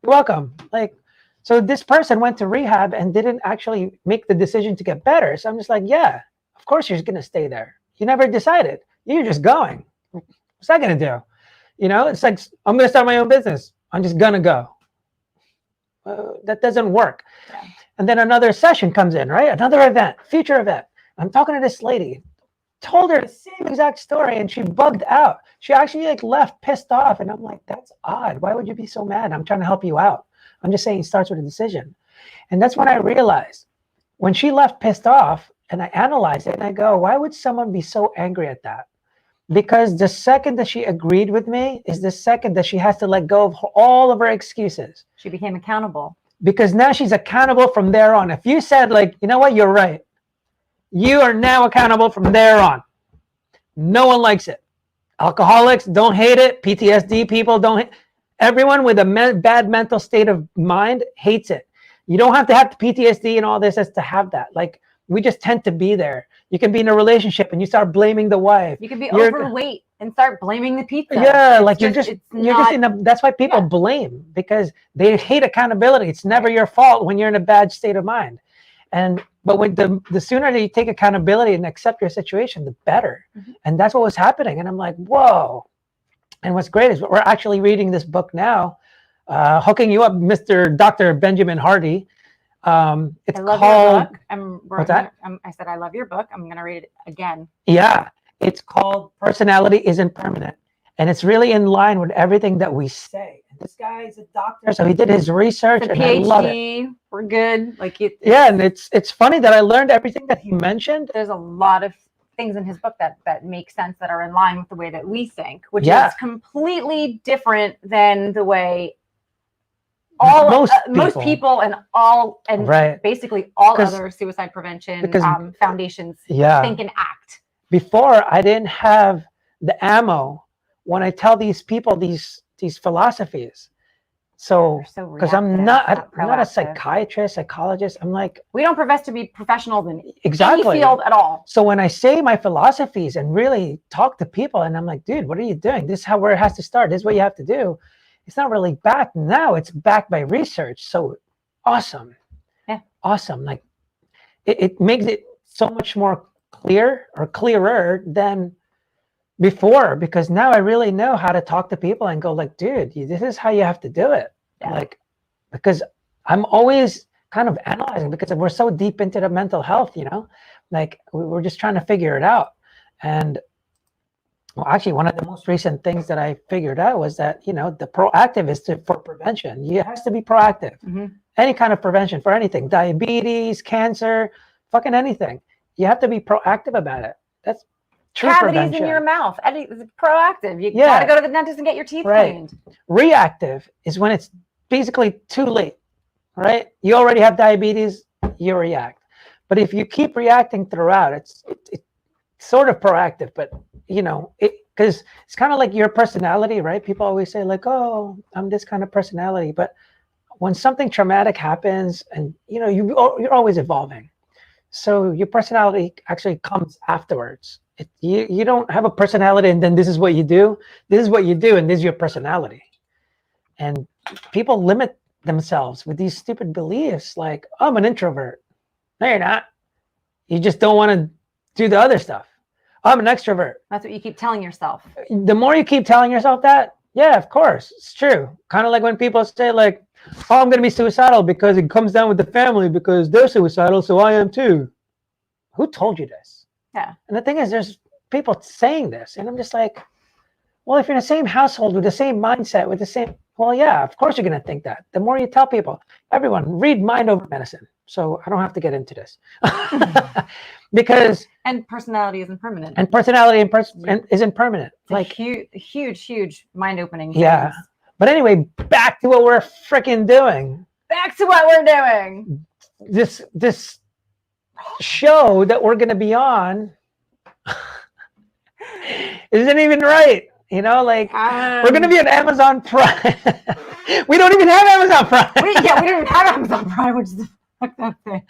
You're welcome. Like, so this person went to rehab and didn't actually make the decision to get better. So I'm just like, yeah, of course you're going to stay there. You never decided. You're just going. What's that going to do? It's like, I'm going to start my own business. I'm just going to go. That doesn't work. Yeah. And then another session comes in, right? Another event, future event. I'm talking to this lady. Told her the same exact story, and she bugged out. She actually left pissed off, and I'm like, that's odd. Why would you be so mad? I'm trying to help you out. I'm just saying it starts with a decision. And that's when I realized, when she left pissed off, and I analyzed it, and I go, why would someone be so angry at that? Because the second that she agreed with me is the second that she has to let go of all of her excuses. She became accountable. Because now she's accountable from there on. If you said like, you know what, you're right. You are now accountable from there on. No one likes it. Alcoholics don't hate it. PTSD people don't hate. Everyone with a bad mental state of mind hates it. You don't have to have the PTSD and all this as to have that. Like, we just tend to be there. You can be in a relationship and you start blaming the wife. You can be overweight and start blaming the pizza. Yeah, like you're just in a, that's why people blame, because they hate accountability. It's never your fault when you're in a bad state of mind. But when the sooner that you take accountability and accept your situation, the better. Mm-hmm. And that's what was happening. And I'm like, whoa. And what's great is we're actually reading this book now, hooking you up, Mr. Dr. Benjamin Hardy. It's called, what's that? I said, I love your book. I'm going to read it again. Yeah. It's called Personality Isn't Permanent. And it's really in line with everything that we say. And this guy is a doctor, so he did his research, and I love it. We're good. And it's funny that I learned everything that he mentioned. There's a lot of things in his book that make sense, that are in line with the way that we think, which is completely different than the way most people and basically all other suicide prevention foundations think and act. Before, I didn't have the ammo when I tell these people these philosophies. So, so because I'm not a psychiatrist, psychologist. I'm like, we don't profess to be professionals in exactly any field at all. So when I say my philosophies and really talk to people, and I'm like, dude, what are you doing? This is where it has to start. This is what you have to do. It's not really backed now. It's backed by research. So awesome. Yeah. Awesome. Like it makes it so much more clear or clearer than before, because now I really know how to talk to people and go like, dude, this is how you have to do it. Yeah. Like, because I'm always kind of analyzing, because we're so deep into the mental health, like we're just trying to figure it out. And well, actually one of the most recent things that I figured out was that, the proactive is for prevention. It has to be proactive. Mm-hmm. Any kind of prevention for anything, diabetes, cancer, fucking anything. You have to be proactive about it. That's true cavities prevention. in your mouth. It's proactive. You got to go to the dentist and get your teeth cleaned. Reactive is when it's basically too late, right? You already have diabetes, you react. But if you keep reacting throughout, it's sort of proactive, but because it's kind of like your personality, right? People always say like, oh, I'm this kind of personality. But when something traumatic happens and, you're always evolving. So your personality actually comes afterwards. You don't have a personality and then this is what you do. This is what you do and this is your personality. And people limit themselves with these stupid beliefs like, oh, I'm an introvert. No, you're not. You just don't want to do the other stuff. I'm an extrovert. That's what you keep telling yourself. The more you keep telling yourself that, yeah, of course, it's true. Kind of like when people say like, oh, I'm going to be suicidal because it comes down with the family because they're suicidal, so I am too. Who told you this? Yeah. And the thing is, there's people saying this, and I'm just like, well, if you're in the same household with the same mindset, with the same, well, yeah, of course you're going to think that. The more you tell people, everyone, read Mind Over Medicine. So I don't have to get into this. Because and personality isn't permanent. And personality isn't permanent. It's like huge mind opening. Yeah. But anyway, back to what we're freaking doing. Back to what we're doing. This show that we're going to be on isn't even right. We're going to be on Amazon Prime. We don't even have Amazon Prime. we don't even have Amazon Prime, which is the fucked up thing.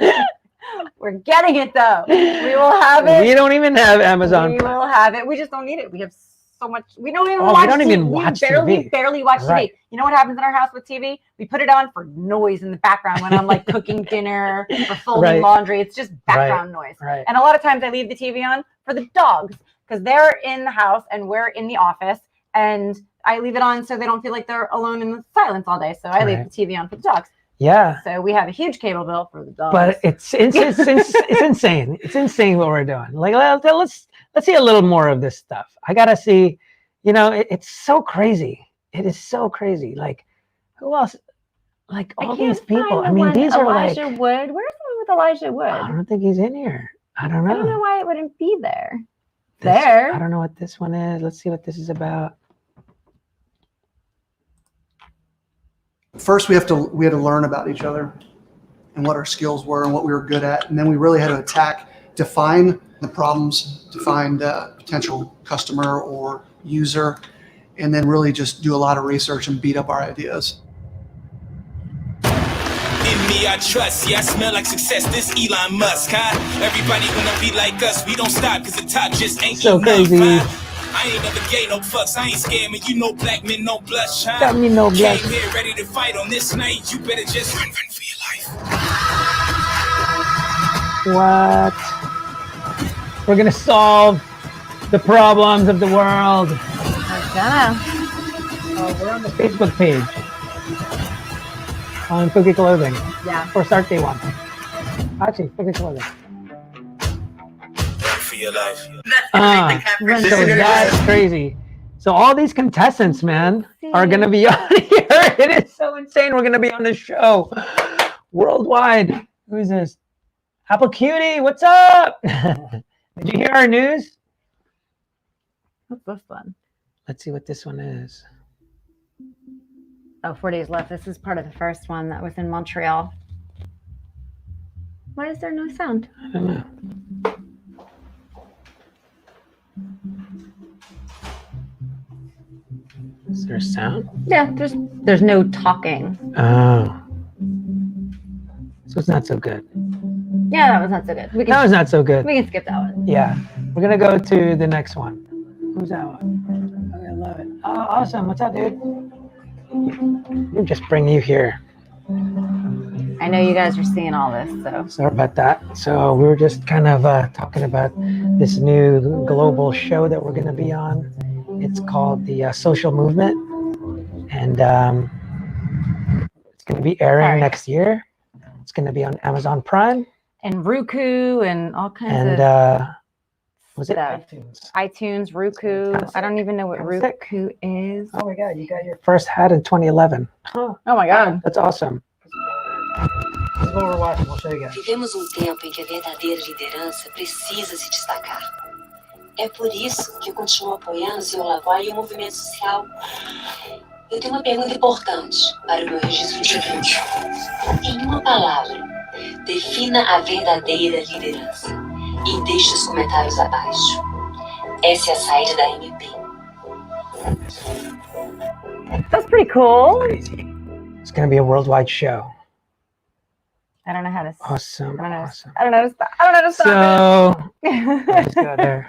We're getting it though. We will have it. We don't even have Amazon Prime. We will have it. We just don't need it. We have so much. We don't even watch TV. We barely watch TV. You know what happens in our house with TV? We put it on for noise in the background when I'm like cooking dinner or folding laundry. It's just background noise. Right. And a lot of times I leave the TV on for the dogs because they're in the house and we're in the office, and I leave it on so they don't feel like they're alone in the silence all day. So I leave the TV on for the dogs. Yeah. So we have a huge cable bill for the dogs. But it's insane. It's insane what we're doing. Like let's see a little more of this stuff. I gotta see. It's so crazy. It is so crazy. Like who else? Like all these people. I mean, these are Elijah Wood. Where's the one with Elijah Wood? I don't think he's in here. I don't know. I don't know why it wouldn't be there. I don't know what this one is. Let's see what this is about. First, we had to learn about each other and what our skills were and what we were good at, and then we really had to define the problems, define the potential customer or user, and then really just do a lot of research and beat up our ideas. In me I trust, yeah, I smell like success, this Elon Musk, huh? Everybody wanna be like us, we don't stop cause the top just ain't so enough, crazy. Huh? I ain't never gay, no fucks, I ain't scared, man, black men, no blush, huh? Got me no blush. Came here ready to fight on this night, you better just run for your life. What? We're gonna solve the problems of the world. We're on the Facebook page on Fukitt Clothing. Yeah. For Start Day 1. Actually, Fukitt Clothing. For your life. So that's crazy. So all these contestants, man, are gonna be on here. It is so insane. We're gonna be on this show worldwide. Who is this? Apple Cutie, what's up? Did you hear our news? What's this one? Let's see what this one is. Oh, 4 days left. This is part of the first one that was in Montreal. Why is there no sound? I don't know. Is there a sound? Yeah, there's no talking. Oh. So it's not so good. Yeah, that was not so good. That was not so good. We can skip that one. Yeah. We're going to go to the next one. Who's that one? Okay, I love it. Oh, awesome. What's up, dude? We'll just bring you here. I know you guys are seeing all this, so. Sorry about that. So we were just kind of talking about this new global show that we're going to be on. It's called the Social Movement. And it's going to be airing next year. It's going to be on Amazon Prime. And Roku and all kinds and, of was it stuff. iTunes, Roku. I don't even know what Roku is. Oh my God, you got your first hat in 2011. Oh my God. That's awesome. This is what we're watching. We'll show you guys. Vivemos tempo em que a verdadeira liderança precisa se destacar. É por isso que eu continuo apoiando o Sr. Lavoie e o movimento social. Eu tenho uma pergunta importante para o meu registro de vídeo. Em uma palavra, defina a verdadeira liderança e deixe os comentários abaixo. Essa é a saída da MP. That's pretty cool. It's going to be a worldwide show. I don't know how to. Awesome. I don't know. Awesome. I don't know. I don't know to stop Let's go there.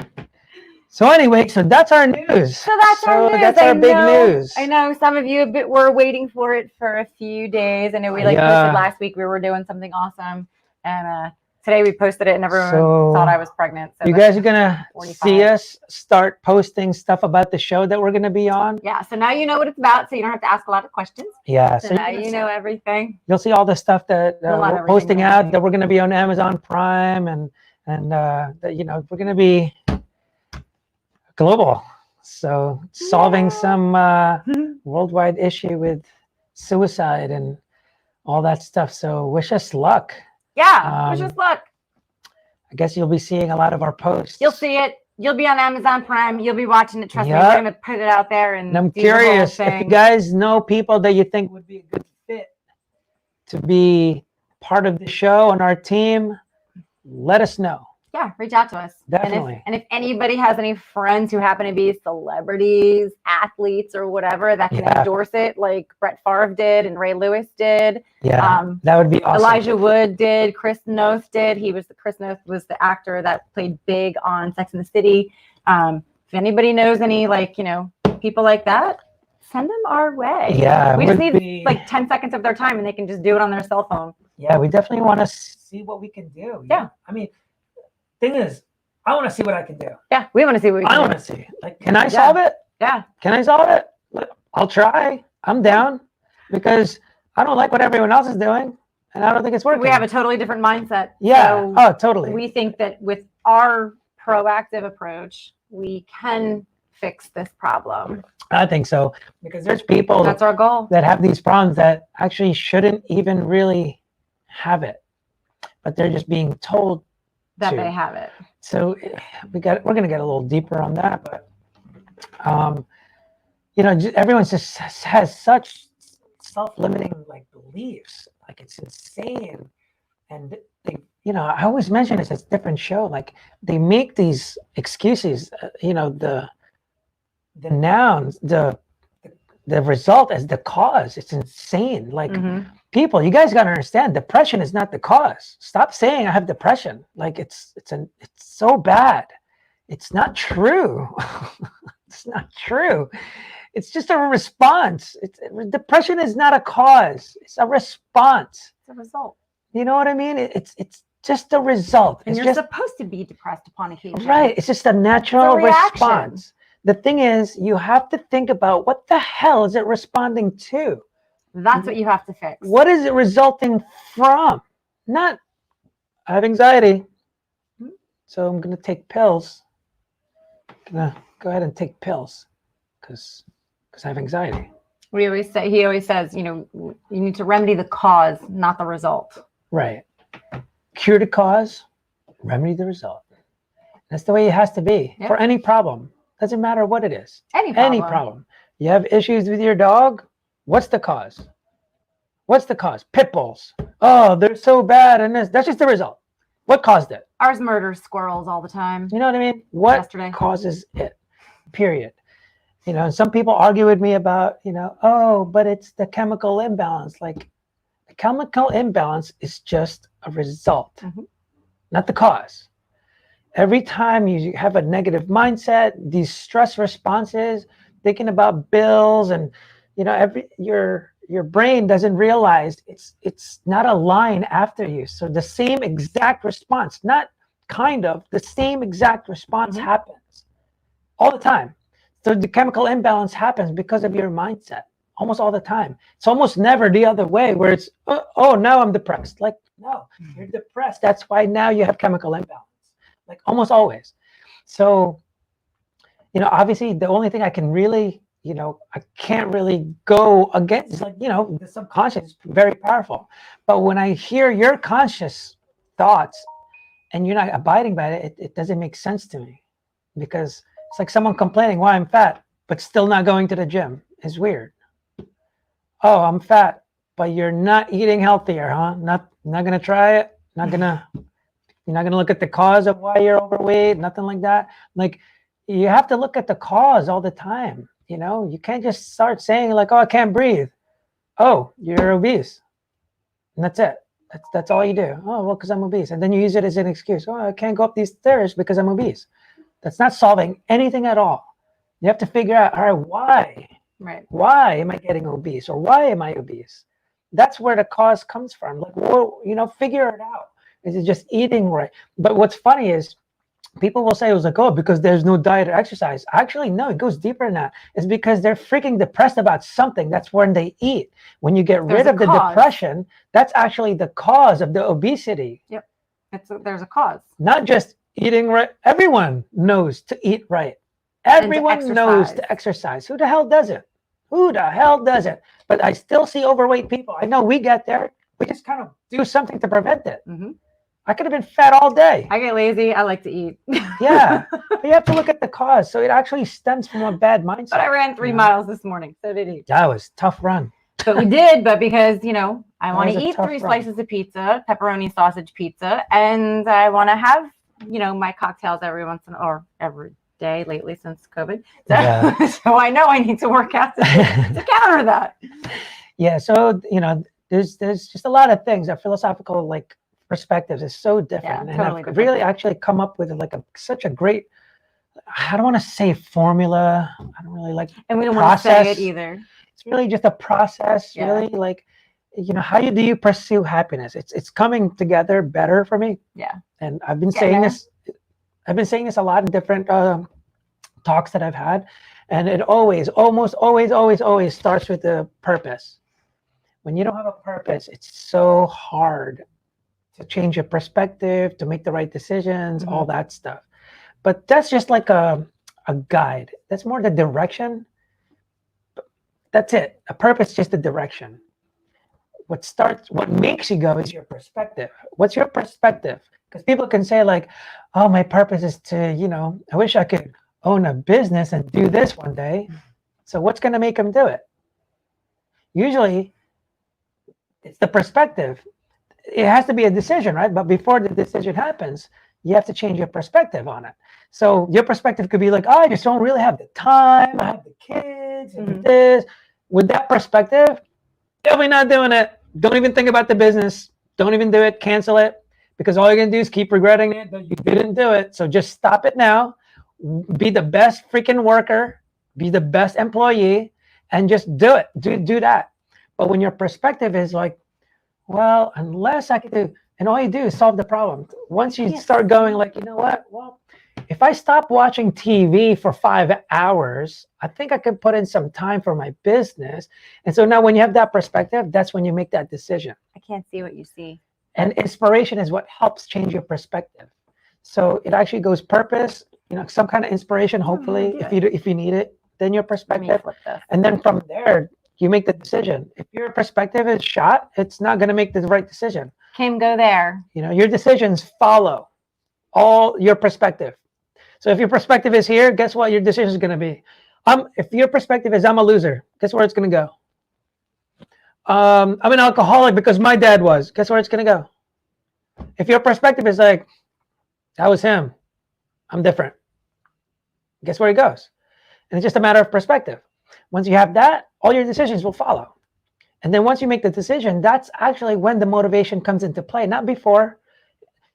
So anyway, so that's our news. So that's our news. That's our big news. I know some of you were waiting for it for a few days. I know we posted last week. We were doing something awesome, and today we posted it, and everyone thought I was pregnant. So you guys are gonna see us start posting stuff about the show that we're gonna be on. Yeah. So now you know what it's about, so you don't have to ask a lot of questions. Yeah. So now you know everything. You'll see all the stuff that we're posting out. That we're gonna be on Amazon Prime, and that, you know, we're gonna be global, so solving some worldwide issue with suicide and all that stuff. So wish us luck. Yeah, wish us luck. I guess you'll be seeing a lot of our posts. You'll see it. You'll be on Amazon Prime. You'll be watching it. Trust me, we're gonna put it out there. And I'm curious if you guys know people that you think would be a good fit to be part of the show on our team. Let us know. Yeah, reach out to us. Definitely. And if anybody has any friends who happen to be celebrities, athletes, or whatever that can endorse it, like Brett Favre did and Ray Lewis did. Yeah, that would be awesome. Elijah Wood did. Chris Noth did. Chris Noth was the actor that played Big on Sex and the City. If anybody knows any, like, you know, people like that, send them our way. Yeah, we just need like 10 seconds of their time, and they can just do it on their cell phone. Yeah, we definitely want to see what we can do. Yeah. I mean, thing is, I want to see what I can do. Yeah, we want to see what we can do. I want to see. Like, can I solve it? Yeah. Can I solve it? I'll try. I'm down because I don't like what everyone else is doing, and I don't think it's working. We have a totally different mindset. Yeah. So totally. We think that with our proactive approach, we can fix this problem. I think so, because there's people that's our goal that have these problems that actually shouldn't even really have it, but they're just being told that they have it. So we're going to get a little deeper on that, but you know, everyone just has such self-limiting like beliefs, like it's insane. And they, you know, I always mention this as a different show, like they make these excuses, you know, the nouns, the result as the cause. It's insane. Like people, you guys got to understand, depression is not the cause. Stop saying I have depression. Like it's so bad. It's not true. It's not true. It's just a response. Depression is not a cause. It's a response. It's a result. You know what I mean? It's just a result. And it's you're just supposed to be depressed upon occasion. right. It's just a natural It's a reaction. response. The thing is, you have to think about what the hell is it responding to? That's what you have to fix. What is it resulting from? Not, I have anxiety, so I'm going to take pills. I'm going to go ahead and take pills because I have anxiety. He always says, you know, you need to remedy the cause, not the result. Right. Cure the cause, remedy the result. That's the way it has to be for any problem. Doesn't matter what it is. Any problem. You have issues with your dog? What's the cause? What's the cause? Pit bulls. Oh, they're so bad. And that's just the result. What caused it? Ours murders squirrels all the time. You know what I mean? What Yesterday. causes it? Period. You know, and some people argue with me about, you know, oh, but it's the chemical imbalance. Like, the chemical imbalance is just a result, not the cause. Every time you have a negative mindset, these stress responses, thinking about bills, and you know, your brain doesn't realize it's not a line after you. So the same exact response, not kind of, the same exact response happens all the time. So the chemical imbalance happens because of your mindset almost all the time. It's almost never the other way where it's, oh, now I'm depressed. Like, no, you're depressed. That's why now you have chemical imbalance. Like almost always. So, you know, obviously the only thing I can really, you know, I can't really go against, like, you know, the subconscious is very powerful. But when I hear your conscious thoughts and you're not abiding by it, it doesn't make sense to me, because it's like someone complaining why I'm fat, but still not going to the gym. Is weird. Oh, I'm fat, but you're not eating healthier, huh? Not gonna try it. You're not gonna look at the cause of why you're overweight. Nothing like that. Like, you have to look at the cause all the time. You know, you can't just start saying like, oh, I can't breathe. Oh, you're obese. And that's it. That's all you do. Oh, well, because I'm obese. And then you use it as an excuse. Oh, I can't go up these stairs because I'm obese. That's not solving anything at all. You have to figure out, all right, why? Right. Why am I getting obese, or why am I obese? That's where the cause comes from. Like, well, you know, figure it out. Is it just eating right? But what's funny is people will say it was like, oh, because there's no diet or exercise. Actually, no, it goes deeper than that. It's because they're freaking depressed about something. That's when they eat. When you get rid of the depression, that's actually the cause of the obesity. Yep. There's a cause. Not just eating right. Everyone knows to eat right. Everyone knows to exercise. Who the hell doesn't? Who the hell doesn't? But I still see overweight people. I know we get there. We just kind of do something to prevent it. I could have been fat all day. I get lazy. I like to eat. Yeah. But you have to look at the cause. So it actually stems from a bad mindset. But I ran 3 miles this morning. So did he. That was a tough run. But we did. But because, you know, I want was to a eat tough 3 run. slices of pizza, pepperoni sausage pizza, and I want to have, you know, my cocktails every day lately since COVID. So, Yeah. so I know I need to work out to counter that. Yeah. So, you know, there's just a lot of things. Our philosophical like perspectives is so different. Yeah, and totally I've different. really actually come up with like such a great, I don't want to say formula. I don't really like, And we don't want to say it either. It's really just a process. Yeah. Really, like, you know, how do you pursue happiness? It's coming together better for me. Yeah. And I've been saying this. I've been saying this a lot in different talks that I've had, and it almost always starts with the purpose. When you don't have a purpose, it's so hard to change your perspective, to make the right decisions, all that stuff. But that's just like a guide. That's more the direction. That's it. A purpose is just the direction. What makes you go is your perspective. What's your perspective? Because people can say like, oh, my purpose is to, you know, I wish I could own a business and do this one day. So what's going to make them do it? Usually it's the perspective. It has to be a decision, right? But before the decision happens, you have to change your perspective on it. So your perspective could be like, oh, I just don't really have the time. I have the kids and this. With that perspective, definitely not doing it. Don't even think about the business. Don't even do it. Cancel it. Because all you're going to do is keep regretting it that you didn't do it. So just stop it now. Be the best freaking worker. Be the best employee. And just do it. Do that. But when your perspective is like, well, unless I can do, and all you do is solve the problem. Once you start going like, you know what? Well, if I stop watching TV for 5 hours, I think I could put in some time for my business. And so now when you have that perspective, that's when you make that decision. I can't see what you see. And inspiration is what helps change your perspective. So it actually goes purpose, you know, some kind of inspiration, hopefully, if you need it, then your perspective. And then from there, you make the decision. If your perspective is shot, it's not going to make the right decision. Kim, go there. You know, your decisions follow all your perspective. So if your perspective is here, guess what your decision is going to be? If your perspective is I'm a loser, guess where it's going to go? I'm an alcoholic because my dad was. Guess where it's going to go? If your perspective is like, that was him, I'm different. Guess where he goes? And it's just a matter of perspective. Once you have that, all your decisions will follow. And then once you make the decision, that's actually when the motivation comes into play, not before.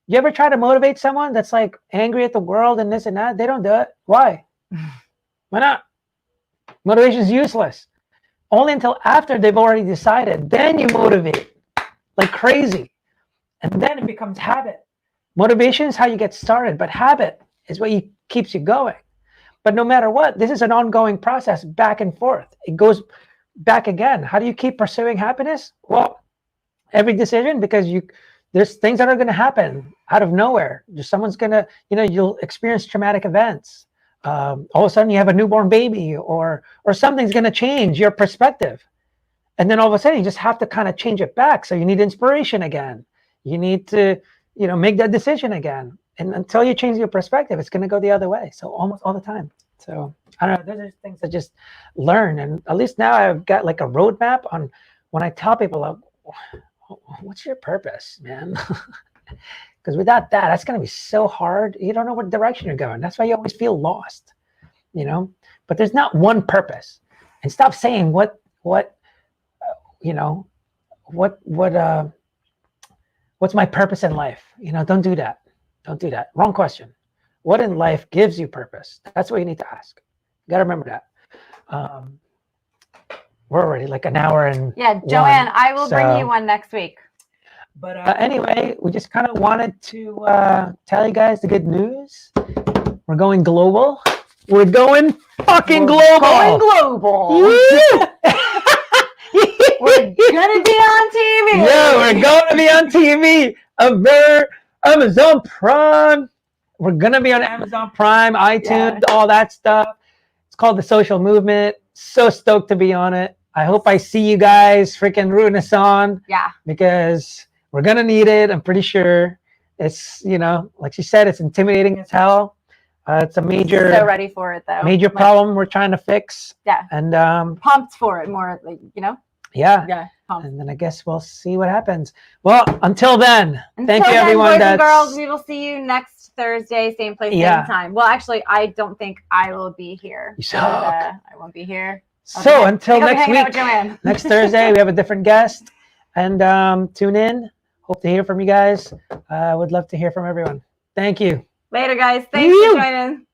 You ever try to motivate someone that's like angry at the world and this and that? They don't do it. Why? Why not? Motivation is useless. Only until after they've already decided. Then you motivate like crazy. And then it becomes habit. Motivation is how you get started, but habit is what keeps you going. But no matter what, this is an ongoing process back and forth. It goes back again. How do you keep pursuing happiness? Well, every decision, because there's things that are going to happen out of nowhere. Someone's going to, you'll experience traumatic events. All of a sudden you have a newborn baby or something's going to change your perspective. And then all of a sudden you just have to kind of change it back. So you need inspiration again. You need to, make that decision again. And until you change your perspective, it's going to go the other way. So almost all the time. So I don't know, those are things I just learn. And at least now I've got like a roadmap on when I tell people, what's your purpose, man? Because without that, that's going to be so hard. You don't know what direction you're going. That's why you always feel lost, but there's not one purpose. And stop saying what's my purpose in life? Don't do that. Don't do that. Wrong question. What in life gives you purpose? That's what you need to ask. You got to remember that. We're already like an hour and Joanne, I will bring you one next week. But anyway, we just kind of wanted to tell you guys the good news. We're going global. We're going fucking global. Going global. We're gonna be on TV. Yeah, we're going to be on TV. Amazon Prime. We're gonna be on Amazon Prime, iTunes, all that stuff. It's called The Social Movement. So stoked to be on it. I hope I see you guys freaking rooting us on. Yeah. Because we're gonna need it. I'm pretty sure. It's like she said, it's intimidating as hell. It's a major. So ready for it though. Major problem we're trying to fix. Yeah. And pumped for it more, like Yeah. Yeah. Pumped. And then I guess we'll see what happens. Well, until then, thank you everyone. Boys and girls, we will see you next Thursday, same place, same time. Well, actually, I don't think I will be here. You suck. I won't be here. So until next week, Joanne. next Thursday, we have a different guest. And tune in. Hope to hear from you guys. I would love to hear from everyone. Thank you. Later, guys. Thanks for joining.